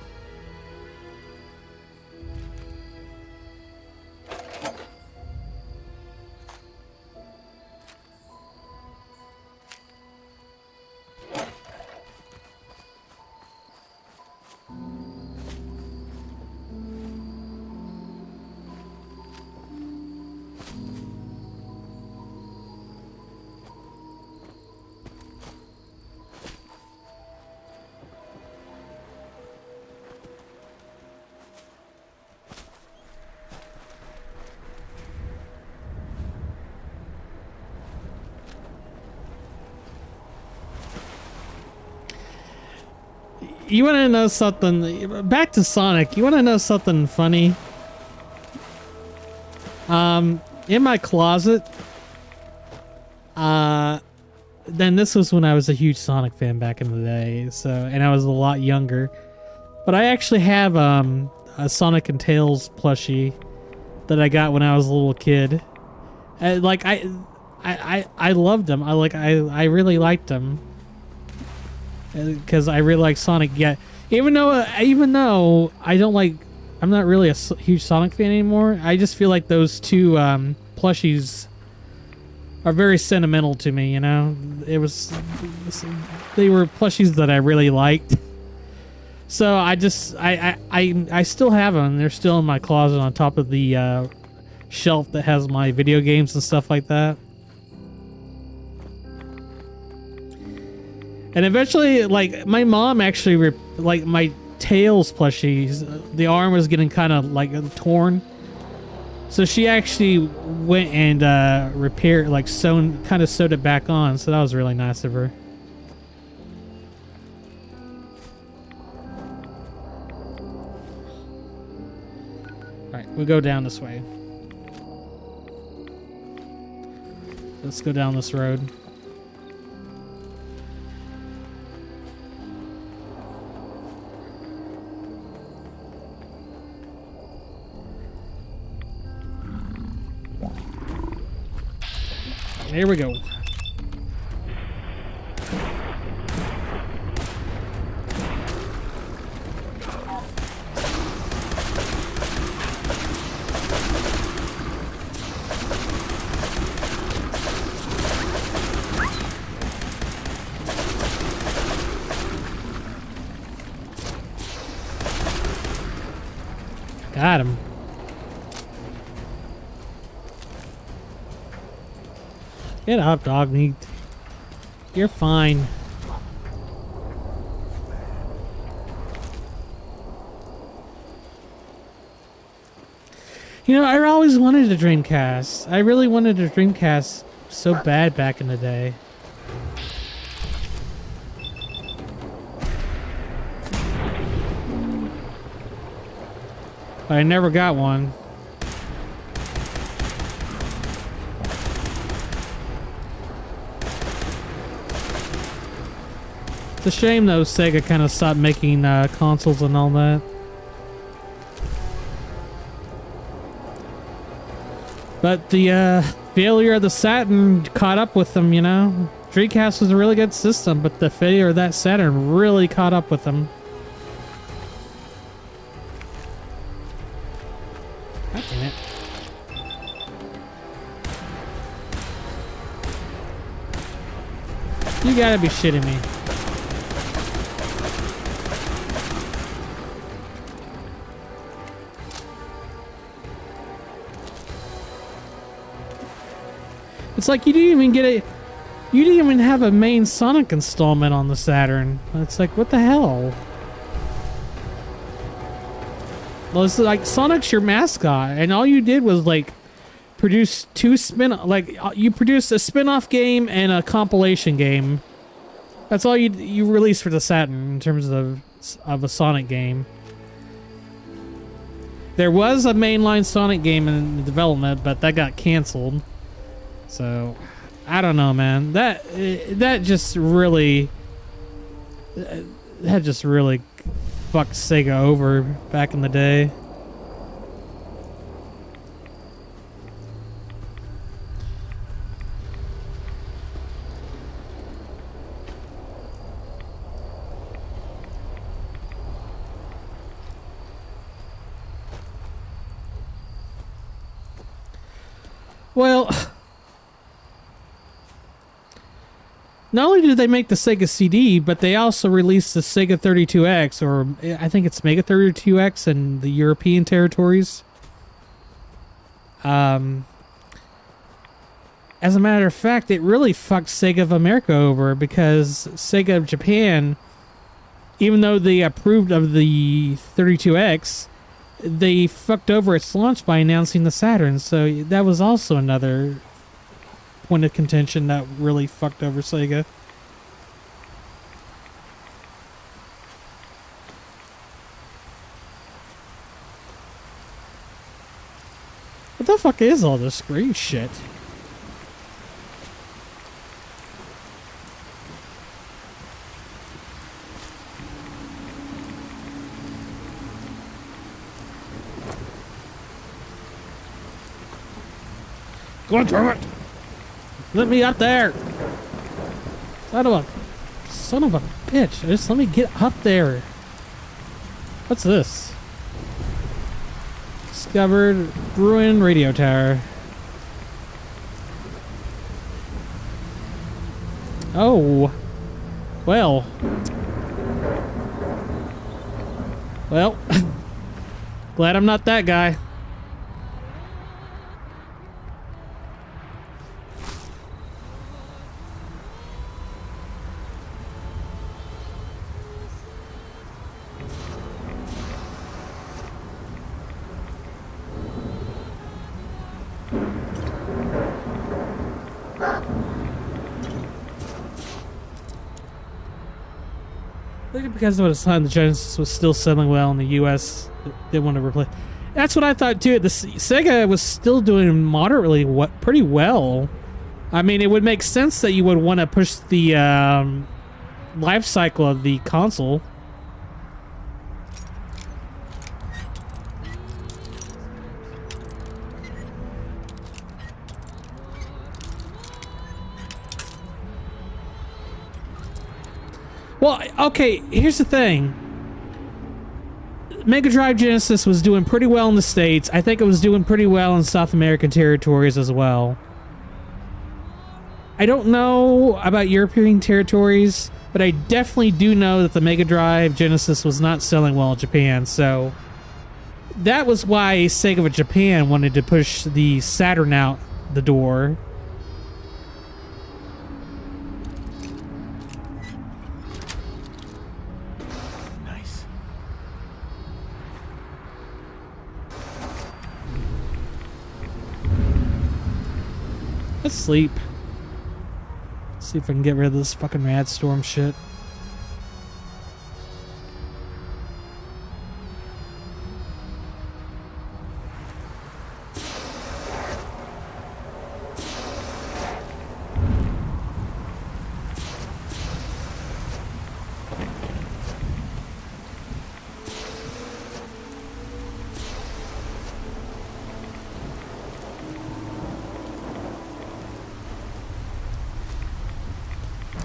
You want to know something? Back to Sonic. You want to know something funny? In my closet, then this was when I was a huge Sonic fan back in the day. So, and I was a lot younger. But I actually have a Sonic and Tails plushie that I got when I was a little kid. Like I loved them. I really liked them. Because I really like Sonic. Yeah, even though I don't like, I'm not really a huge Sonic fan anymore. I just feel like those two plushies are very sentimental to me. You know, they were plushies that I really liked. So I still have them. They're still in my closet on top of the shelf that has my video games and stuff like that. And eventually, like, my mom actually, like, my Tails plushies, the arm was getting kind of, like, torn. So she actually went and repaired, like, kind of sewed it back on. So that was really nice of her. Alright, we'll go down this way. Let's go down this road. There we go. Got him. Get up, dog meat. You're fine. You know, I always wanted a Dreamcast. I really wanted a Dreamcast so bad back in the day. But I never got one. It's a shame though Sega kind of stopped making consoles and all that. But the failure of the Saturn caught up with them, you know? Dreamcast was a really good system, but the failure of that Saturn really caught up with them. God damn it. You gotta be shitting me. It's like you didn't even get a... You didn't even have a main Sonic installment on the Saturn. It's like, what the hell? Well, it's like Sonic's your mascot, and all you did was like produce you produced a spin-off game and a compilation game. That's all you released for the Saturn in terms of a Sonic game. There was a mainline Sonic game in development, but that got canceled. So, I don't know, man. That just really fucked Sega over back in the day. Well, not only did they make the Sega CD, but they also released the Sega 32X, or I think it's Mega 32X in the European territories. As a matter of fact, it really fucked Sega of America over, because Sega of Japan, even though they approved of the 32X, they fucked over its launch by announcing the Saturn, so that was also another point of contention that really fucked over Sega. What the fuck is all this green shit? God damn it! Let me up there! Son of a bitch! Just let me get up there! What's this? Discovered ruined radio tower. Oh. Well. Well. Glad I'm not that guy. Because of the time the Genesis was still selling well in the US, they want to replace. That's what I thought too. The Sega was still doing moderately pretty well. I mean, it would make sense that you would want to push the life cycle of the console. Well, okay, here's the thing. Mega Drive Genesis was doing pretty well in the States. I think it was doing pretty well in South American territories as well. I don't know about European territories, but I definitely do know that the Mega Drive Genesis was not selling well in Japan, so that was why Sega of Japan wanted to push the Saturn out the door. Let's sleep. See if I can get rid of this fucking Rad Storm shit.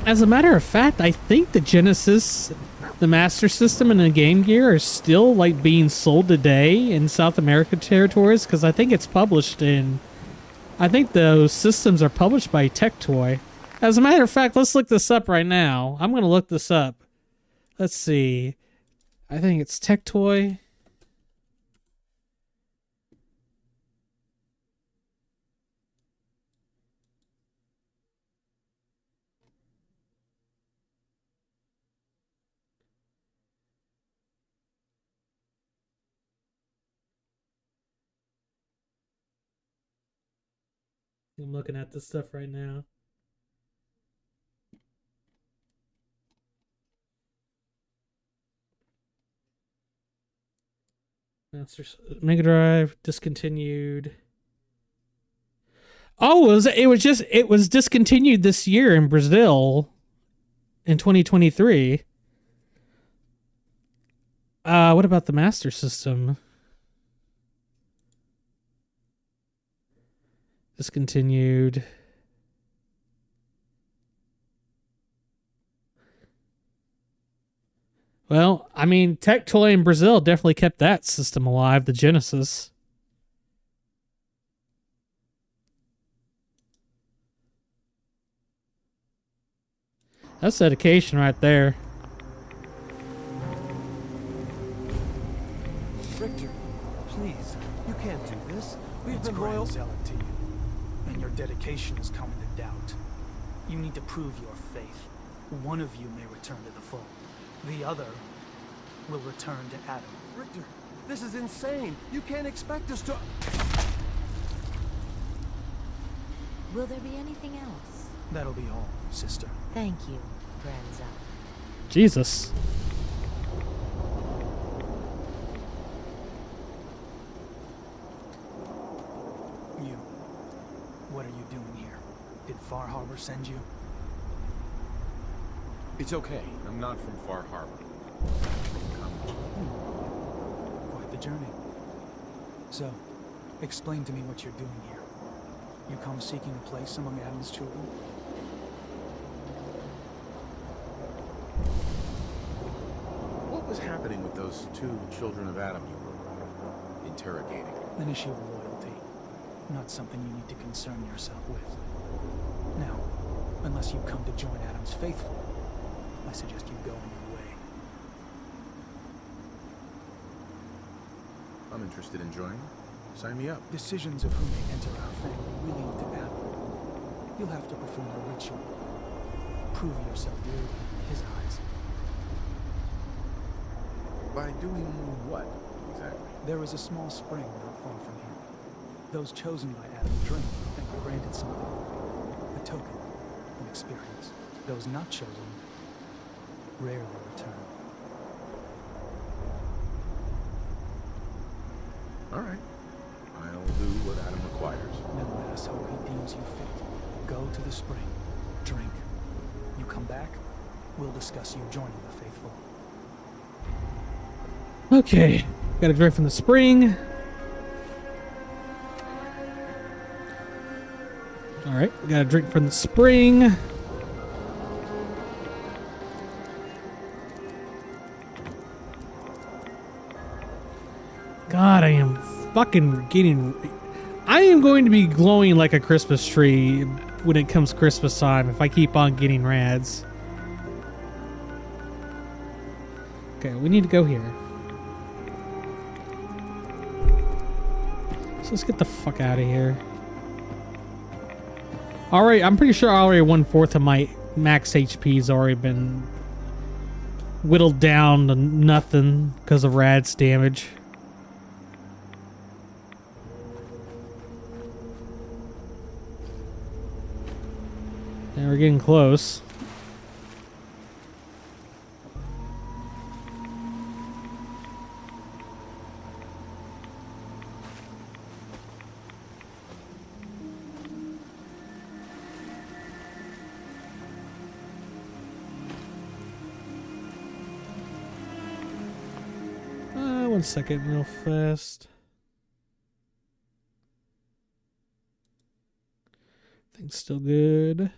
As a matter of fact, I think the Genesis, the Master System, and the Game Gear are still like being sold today in South American territories, because I think it's published in... I think those systems are published by Tectoy. As a matter of fact, let's look this up right now. I'm going to look this up. Let's see. I think it's Tectoy. I'm looking at this stuff right now. Mega Drive discontinued. Oh, it was discontinued this year in Brazil in 2023. What about the Master System? Discontinued. Well, I mean, Tectoy in Brazil definitely kept that system alive, the Genesis. That's dedication right there. Richter, please, you can't do this. We've been loyal. Zealot to you, and your dedication is coming to doubt. You need to prove your faith. One of you may return to the fold. The other will return to Adam. Richter, this is insane. You can't expect us to... Will there be anything else? That'll be all, sister. Thank you, Grand Zealot. Jesus. You. What are you doing here? Did Far Harbor send you? It's okay. I'm not from Far Harbor. Quite the journey. So, explain to me what you're doing here. You come seeking a place among Adam's children? What was happening with those two children of Adam you were interrogating? An issue of loyalty. Not something you need to concern yourself with. Now, unless you come to join Adam's faithful, I suggest you go on your way. I'm interested in joining. Sign me up. Decisions of who may enter our family we leave to Adam. You'll have to perform a ritual. Prove yourself worthy in his eyes. By doing what, exactly? There is a small spring not far from here. Those chosen by Adam drink and are granted something. A token, an experience. Those not chosen rarely return. All right. I'll do what Adam requires. No asshole he deems you fit. Go to the spring. Drink. You come back, we'll discuss you joining the faithful. Okay. Got a drink from the spring. Alright, we got a drink from the spring. God, I am fucking getting... I am going to be glowing like a Christmas tree when it comes Christmas time if I keep on getting rads. Okay, we need to go here. So let's get the fuck out of here. Alright, I'm pretty sure already 1/4 of my max HP's already been whittled down to nothing because of rad's damage. And we're getting close. One second, real fast. Things still good.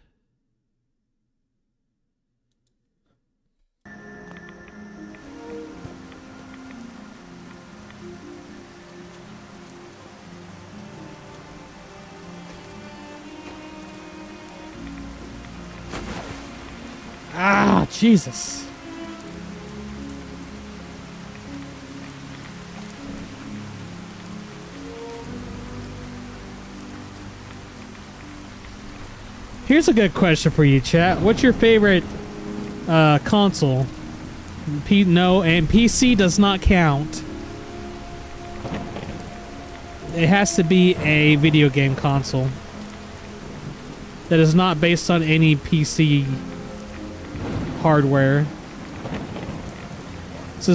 Ah, Jesus. Here's a good question for you, chat. What's your favorite console? No, and PC does not count. It has to be a video game console. that is not based on any PC hardware. So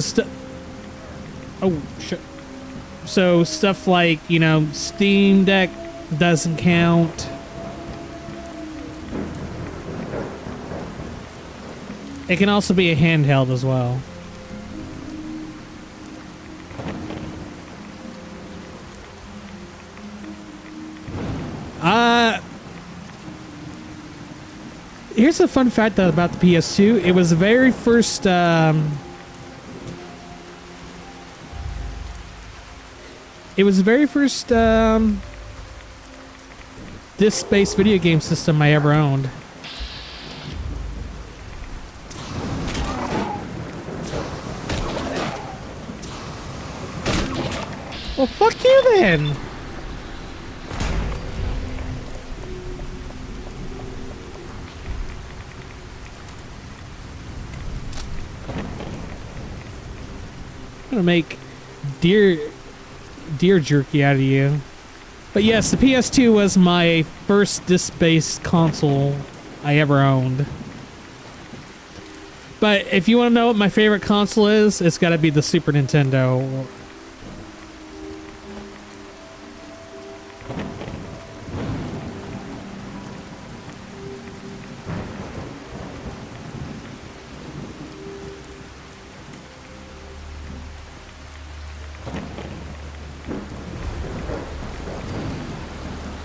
oh shit. So stuff like, you know, Steam Deck doesn't count. It can also be a handheld as well. Here's a fun fact about the PS2. It was the very first disc-based video game system I ever owned. Well, fuck you then! I'm gonna make deer jerky out of you. But yes, the PS2 was my first disc-based console I ever owned. But if you want to know what my favorite console is, it's got to be the Super Nintendo.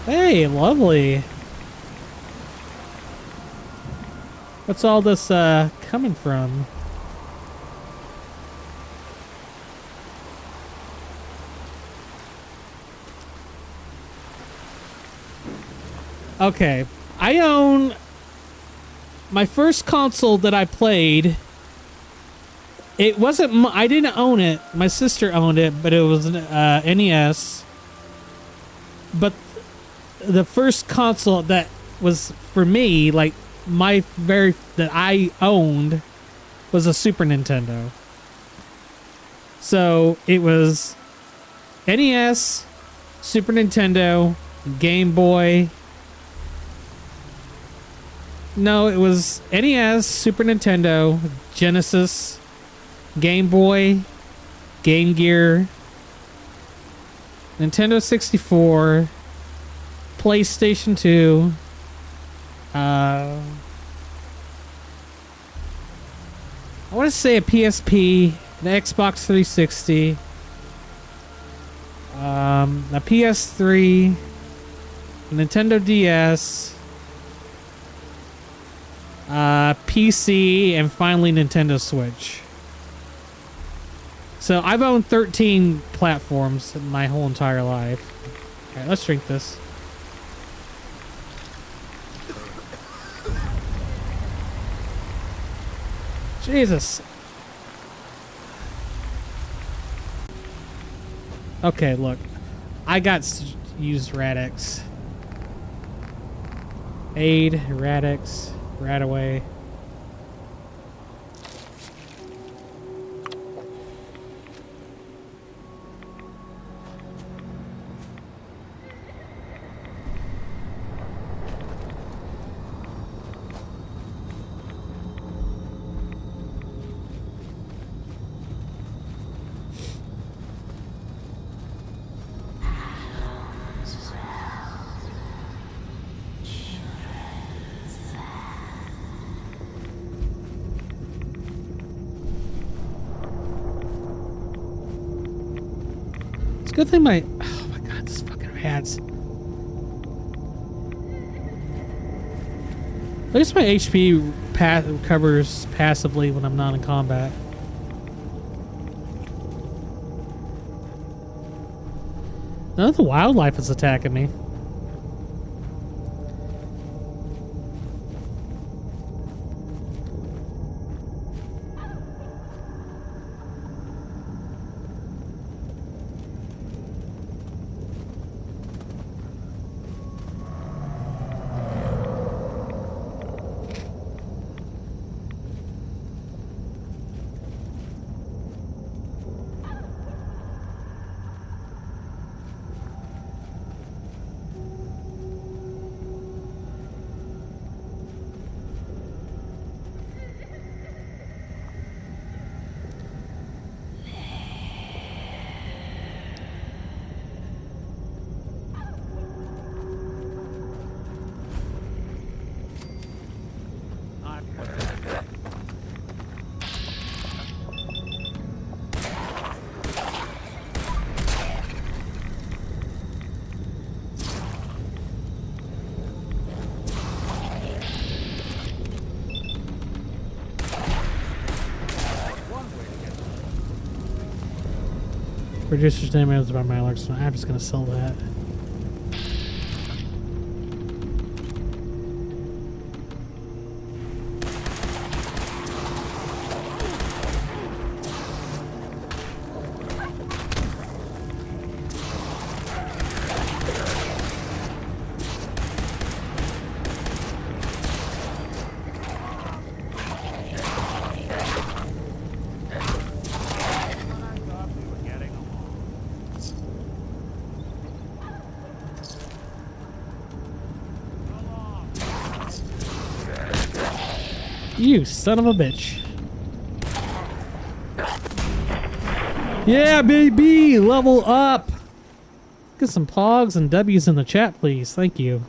Hey, lovely. What's all this coming from? Okay, I own my first console that I played. It wasn't I didn't own it. My sister owned it, but it was an NES. But the first console that was for me, like that I owned, was a Super Nintendo. So it was NES, Super Nintendo, Game Boy. No, it was NES, Super Nintendo, Genesis, Game Boy, Game Gear, Nintendo 64, PlayStation 2, I want to say a PSP, an Xbox 360, a PS3, a Nintendo DS, PC, and finally Nintendo Switch. So I've owned 13 platforms my whole entire life. Alright, let's drink this. Jesus. Okay, look. I got to use Radix. Aid, Radix, Radaway. It's a good thing oh my god, this fucking rats. At least my HP recovers passively when I'm not in combat. None of the wildlife is attacking me. Reduces damage by my large. I'm just gonna sell that. You son of a bitch. Yeah, baby! Level up! Get some pogs and W's in the chat, please. Thank you.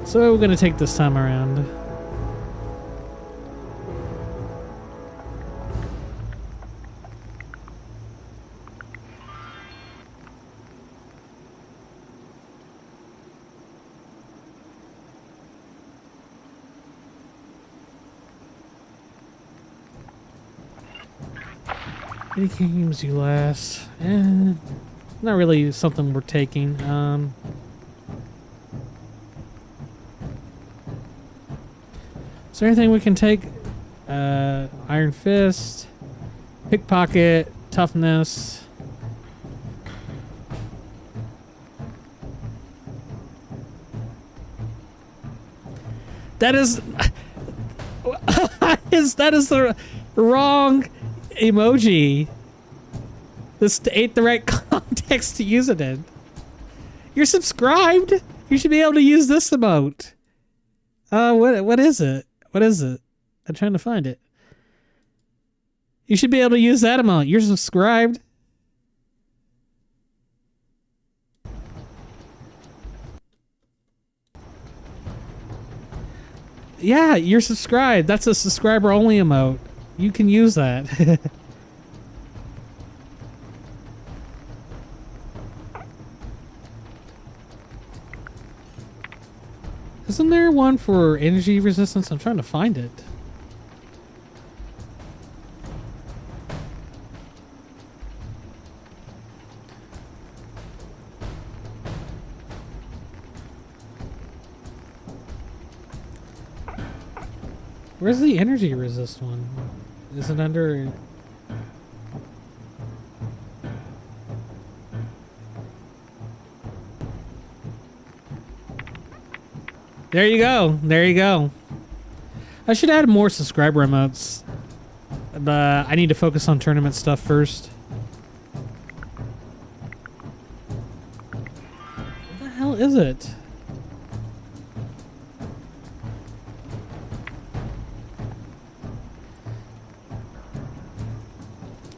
So we're gonna take this time around. Any games you last? Not really something we're taking. Is there anything we can take? Iron Fist, Pickpocket, Toughness. That is that is the wrong emoji. This ain't the right context to use it in. You're subscribed. You should be able to use this emote. What is it? What is it? I'm trying to find it. You should be able to use that emote. You're subscribed. Yeah, you're subscribed. That's a subscriber only emote. You can use that. Isn't there one for energy resistance? I'm trying to find it. Where's the energy resist one? Is it under... There you go. There you go. I should add more subscriber emotes. But I need to focus on tournament stuff first. What the hell is it?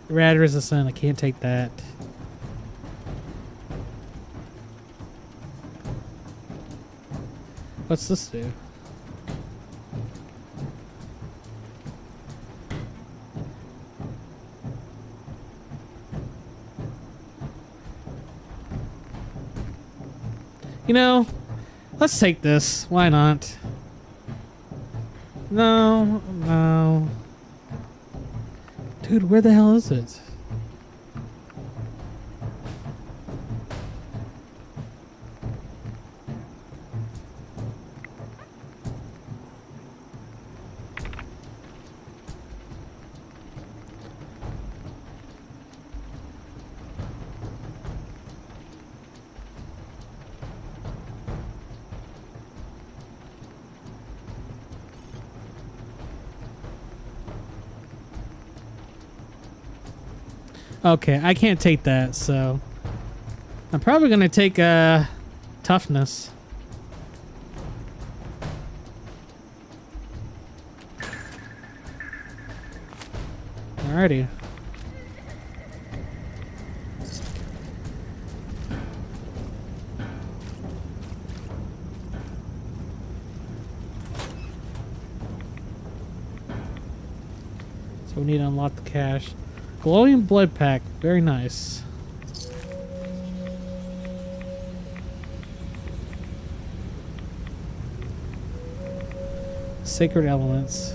Rad resistant. I can't take that. What's this do? You know, let's take this. Why not? No, no. Dude, where the hell is it? Okay, I can't take that, so I'm probably gonna take toughness. Alrighty. So we need to unlock the cache. Glowing blood pack, very nice. Sacred elements.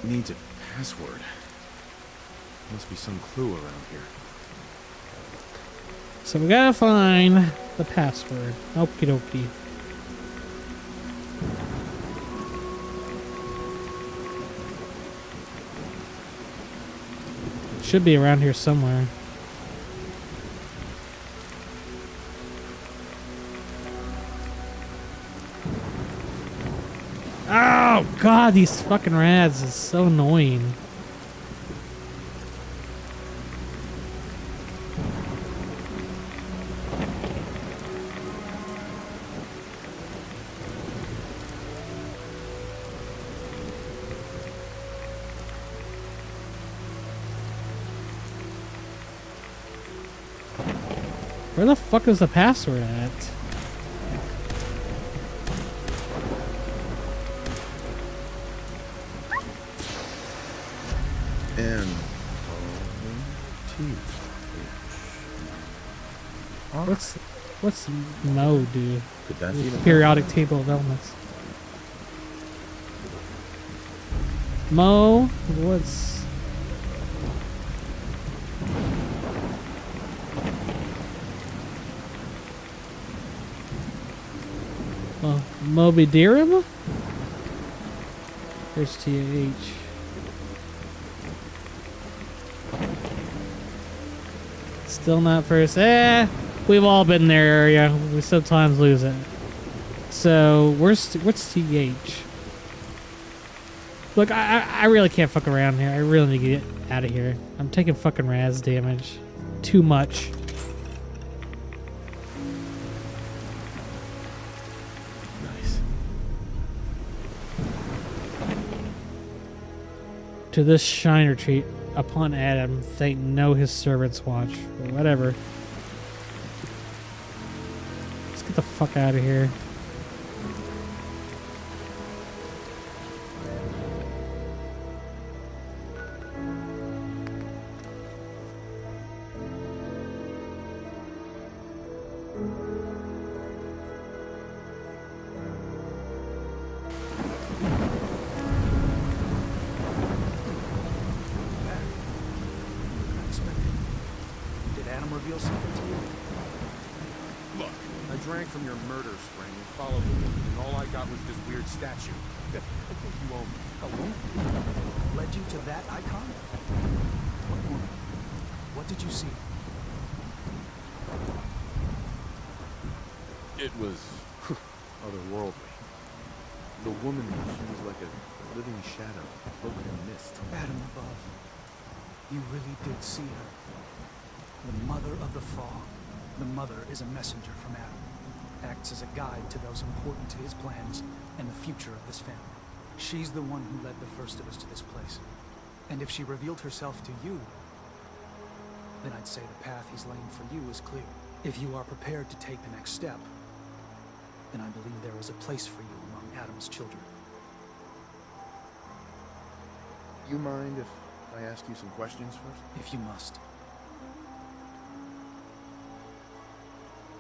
Needs a password. Must be some clue around here. So we gotta find the password. Okie dokie. Should be around here somewhere. Oh god, these fucking rats is so annoying. Where the fuck is the password at? What's Mo do? Could that be the periodic table of elements? Mo, what's Moby Deerum? There's TH. Still not first. We've all been in their area. We sometimes lose it. So what's TH? Look, I really can't fuck around here. I really need to get out of here. I'm taking fucking Raz damage. Too much. To this shrine retreat upon Adam, thank no his servants watch. Or whatever. Let's get the fuck out of here. Reveal something to you? Look, I drank from your murder spring and followed the woman, and all I got was this weird statue. I think you owe me. A woman? Led you to that icon? What woman? What did you see? It was otherworldly. The woman, she was like a living shadow, cloaked in mist. Adam above. You really did see her. The mother of the fog. The mother is a messenger from Adam. Acts as a guide to those important to his plans and the future of this family. She's the one who led the first of us to this place. And if she revealed herself to you, then I'd say the path he's laying for you is clear. If you are prepared to take the next step, then I believe there is a place for you among Adam's children. You mind if I ask you some questions first? If you must.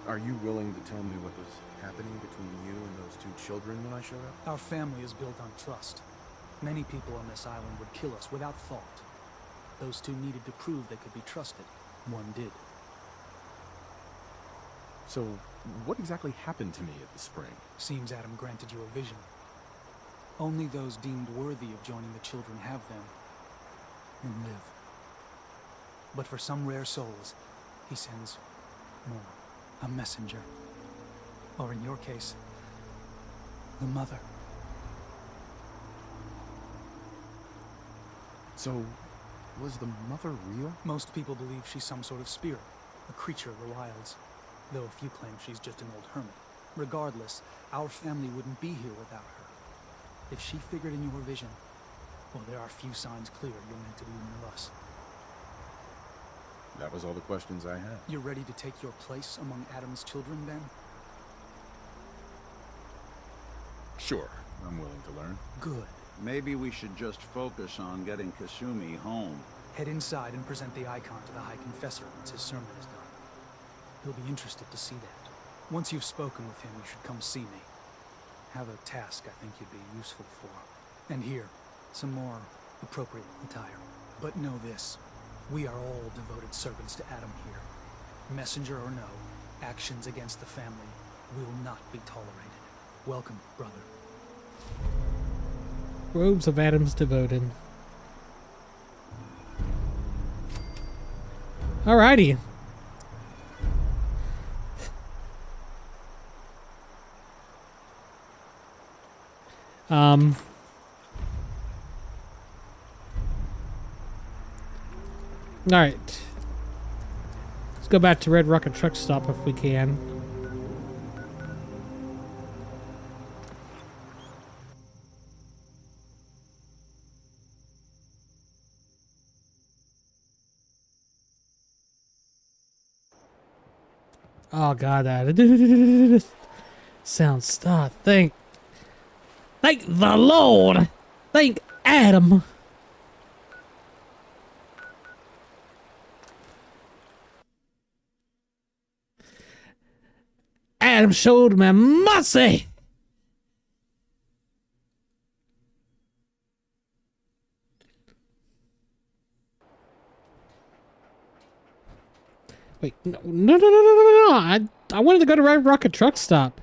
Are you willing to tell me what was happening between you and those two children when I showed up? Our family is built on trust. Many people on this island would kill us without thought. Those two needed to prove they could be trusted. One did. So, what exactly happened to me at the spring? Seems Adam granted you a vision. Only those deemed worthy of joining the children have them and live. But for some rare souls, he sends more. A messenger. Or in your case, the mother. So, was the mother real? Most people believe she's some sort of spirit, a creature of the wilds, though a few claim she's just an old hermit. Regardless, our family wouldn't be here without her. If she figured in your vision, well, there are few signs clear you're meant to be one of us. That was all the questions I had. You're ready to take your place among Adam's children, then? Sure, I'm willing to learn. Good. Maybe we should just focus on getting Kasumi home. Head inside and present the icon to the High Confessor once his sermon is done. He'll be interested to see that. Once you've spoken with him, you should come see me. Have a task I think you'd be useful for. And here, some more appropriate attire. But know this, we are all devoted servants to Adam here. Messenger or no, actions against the family will not be tolerated. Welcome, brother. Robes of Adam's devoted. Alrighty. Alright. Let's go back to Red Rocket Truck Stop if we can. Oh god, that sounds stop. Thank the Lord. Thank Adam. Adam showed me mercy. Wait, no. I wanted to go to Red Rocket Truck Stop.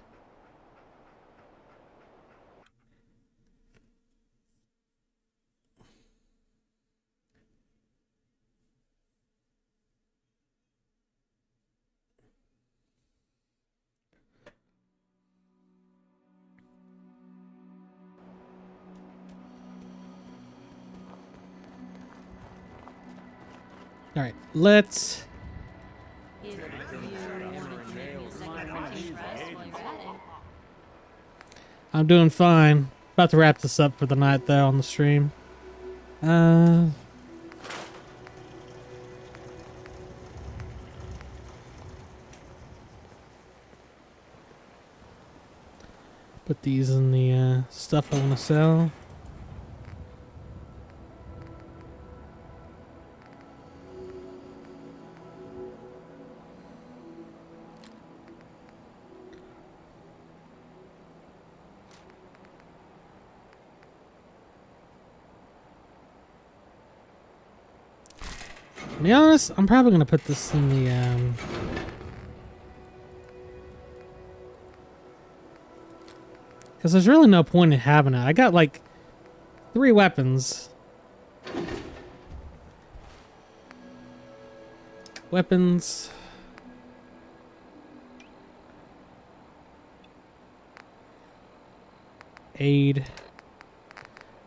All right, let's. I'm doing fine. About to wrap this up for the night though on the stream. Put these in the stuff I want to sell. To be honest, I'm probably gonna put this in the because there's really no point in having it. I got like 3 weapons. Weapons. Aid.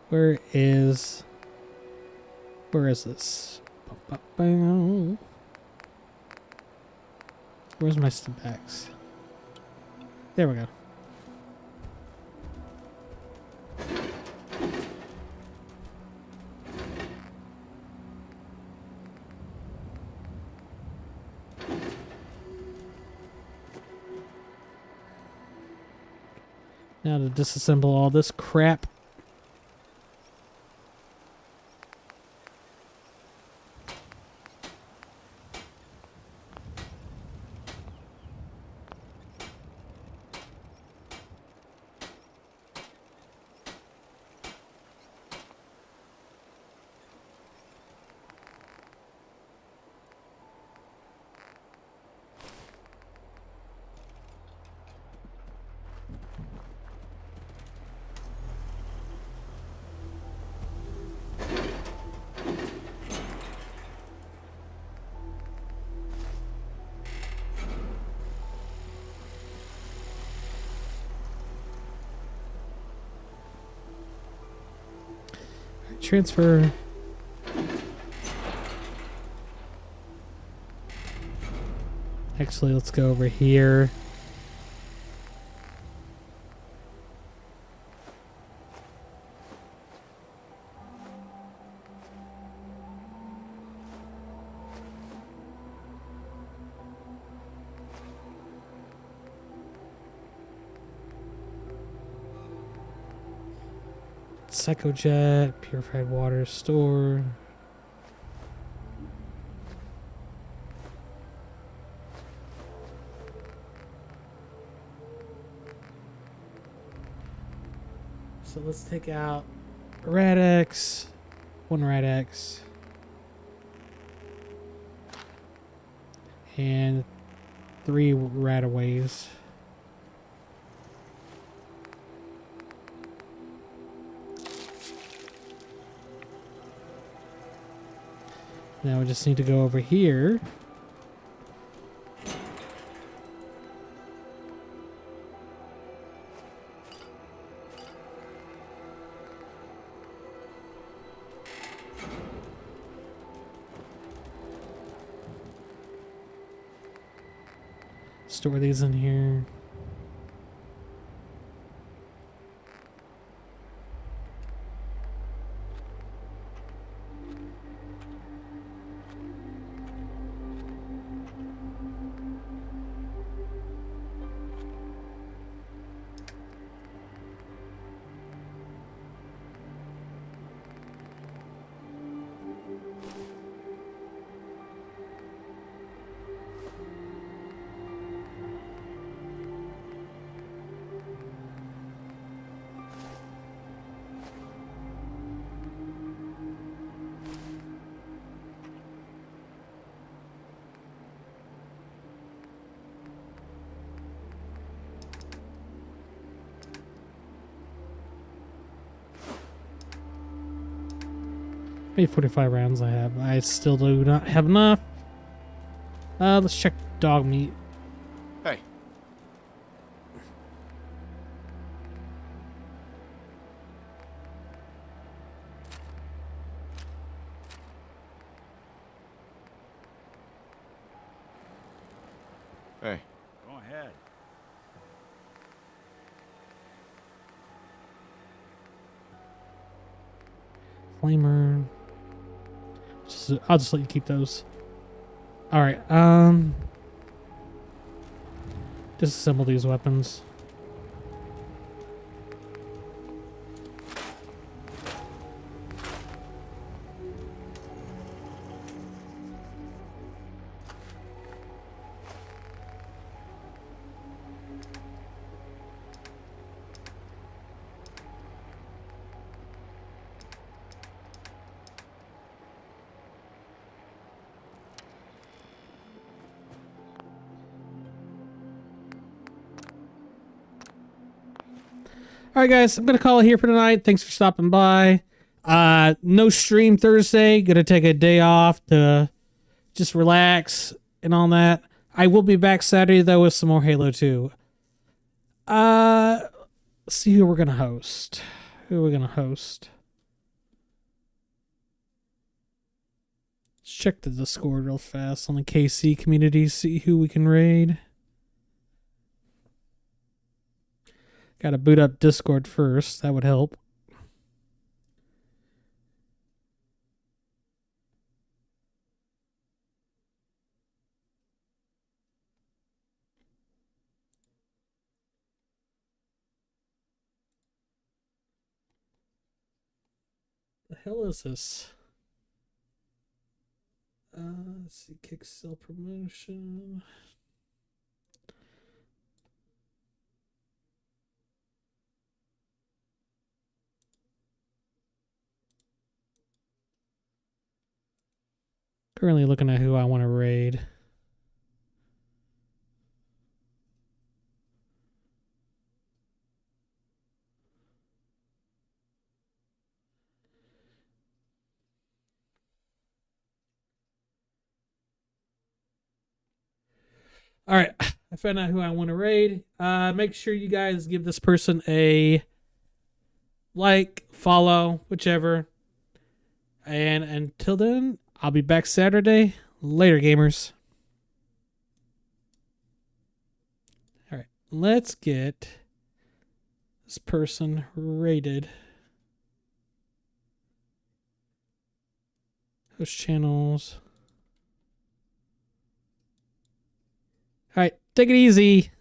Where is this? Where's my stimpaks? There we go. Now to disassemble all this crap. Transfer. Actually, let's go over here. Psychojet, purified water store. So let's take out Rad-X, 1 Rad-X, and 3 Radaways. Now we just need to go over here. Store these in here. Maybe 45 rounds I have. I still do not have enough. Let's check dog meat. Hey. Hey. Go ahead. Flamer. I'll just let you keep those. Alright, disassemble these weapons. All right, guys, I'm going to call it here for tonight. Thanks for stopping by. No stream Thursday. Going to take a day off to just relax and all that. I will be back Saturday, though, with some more Halo 2. Let's see who we're going to host. Let's check the Discord real fast on the KC community, see who we can raid. Gotta boot up Discord first. That would help. The hell is this? Let's see. Kick sell promotion. Currently looking at who I want to raid. All right, I found out who I want to raid. Make sure you guys give this person a like, follow, whichever. And until then, I'll be back Saturday. Later, gamers. All right, let's get this person rated. Host channels. All right, take it easy.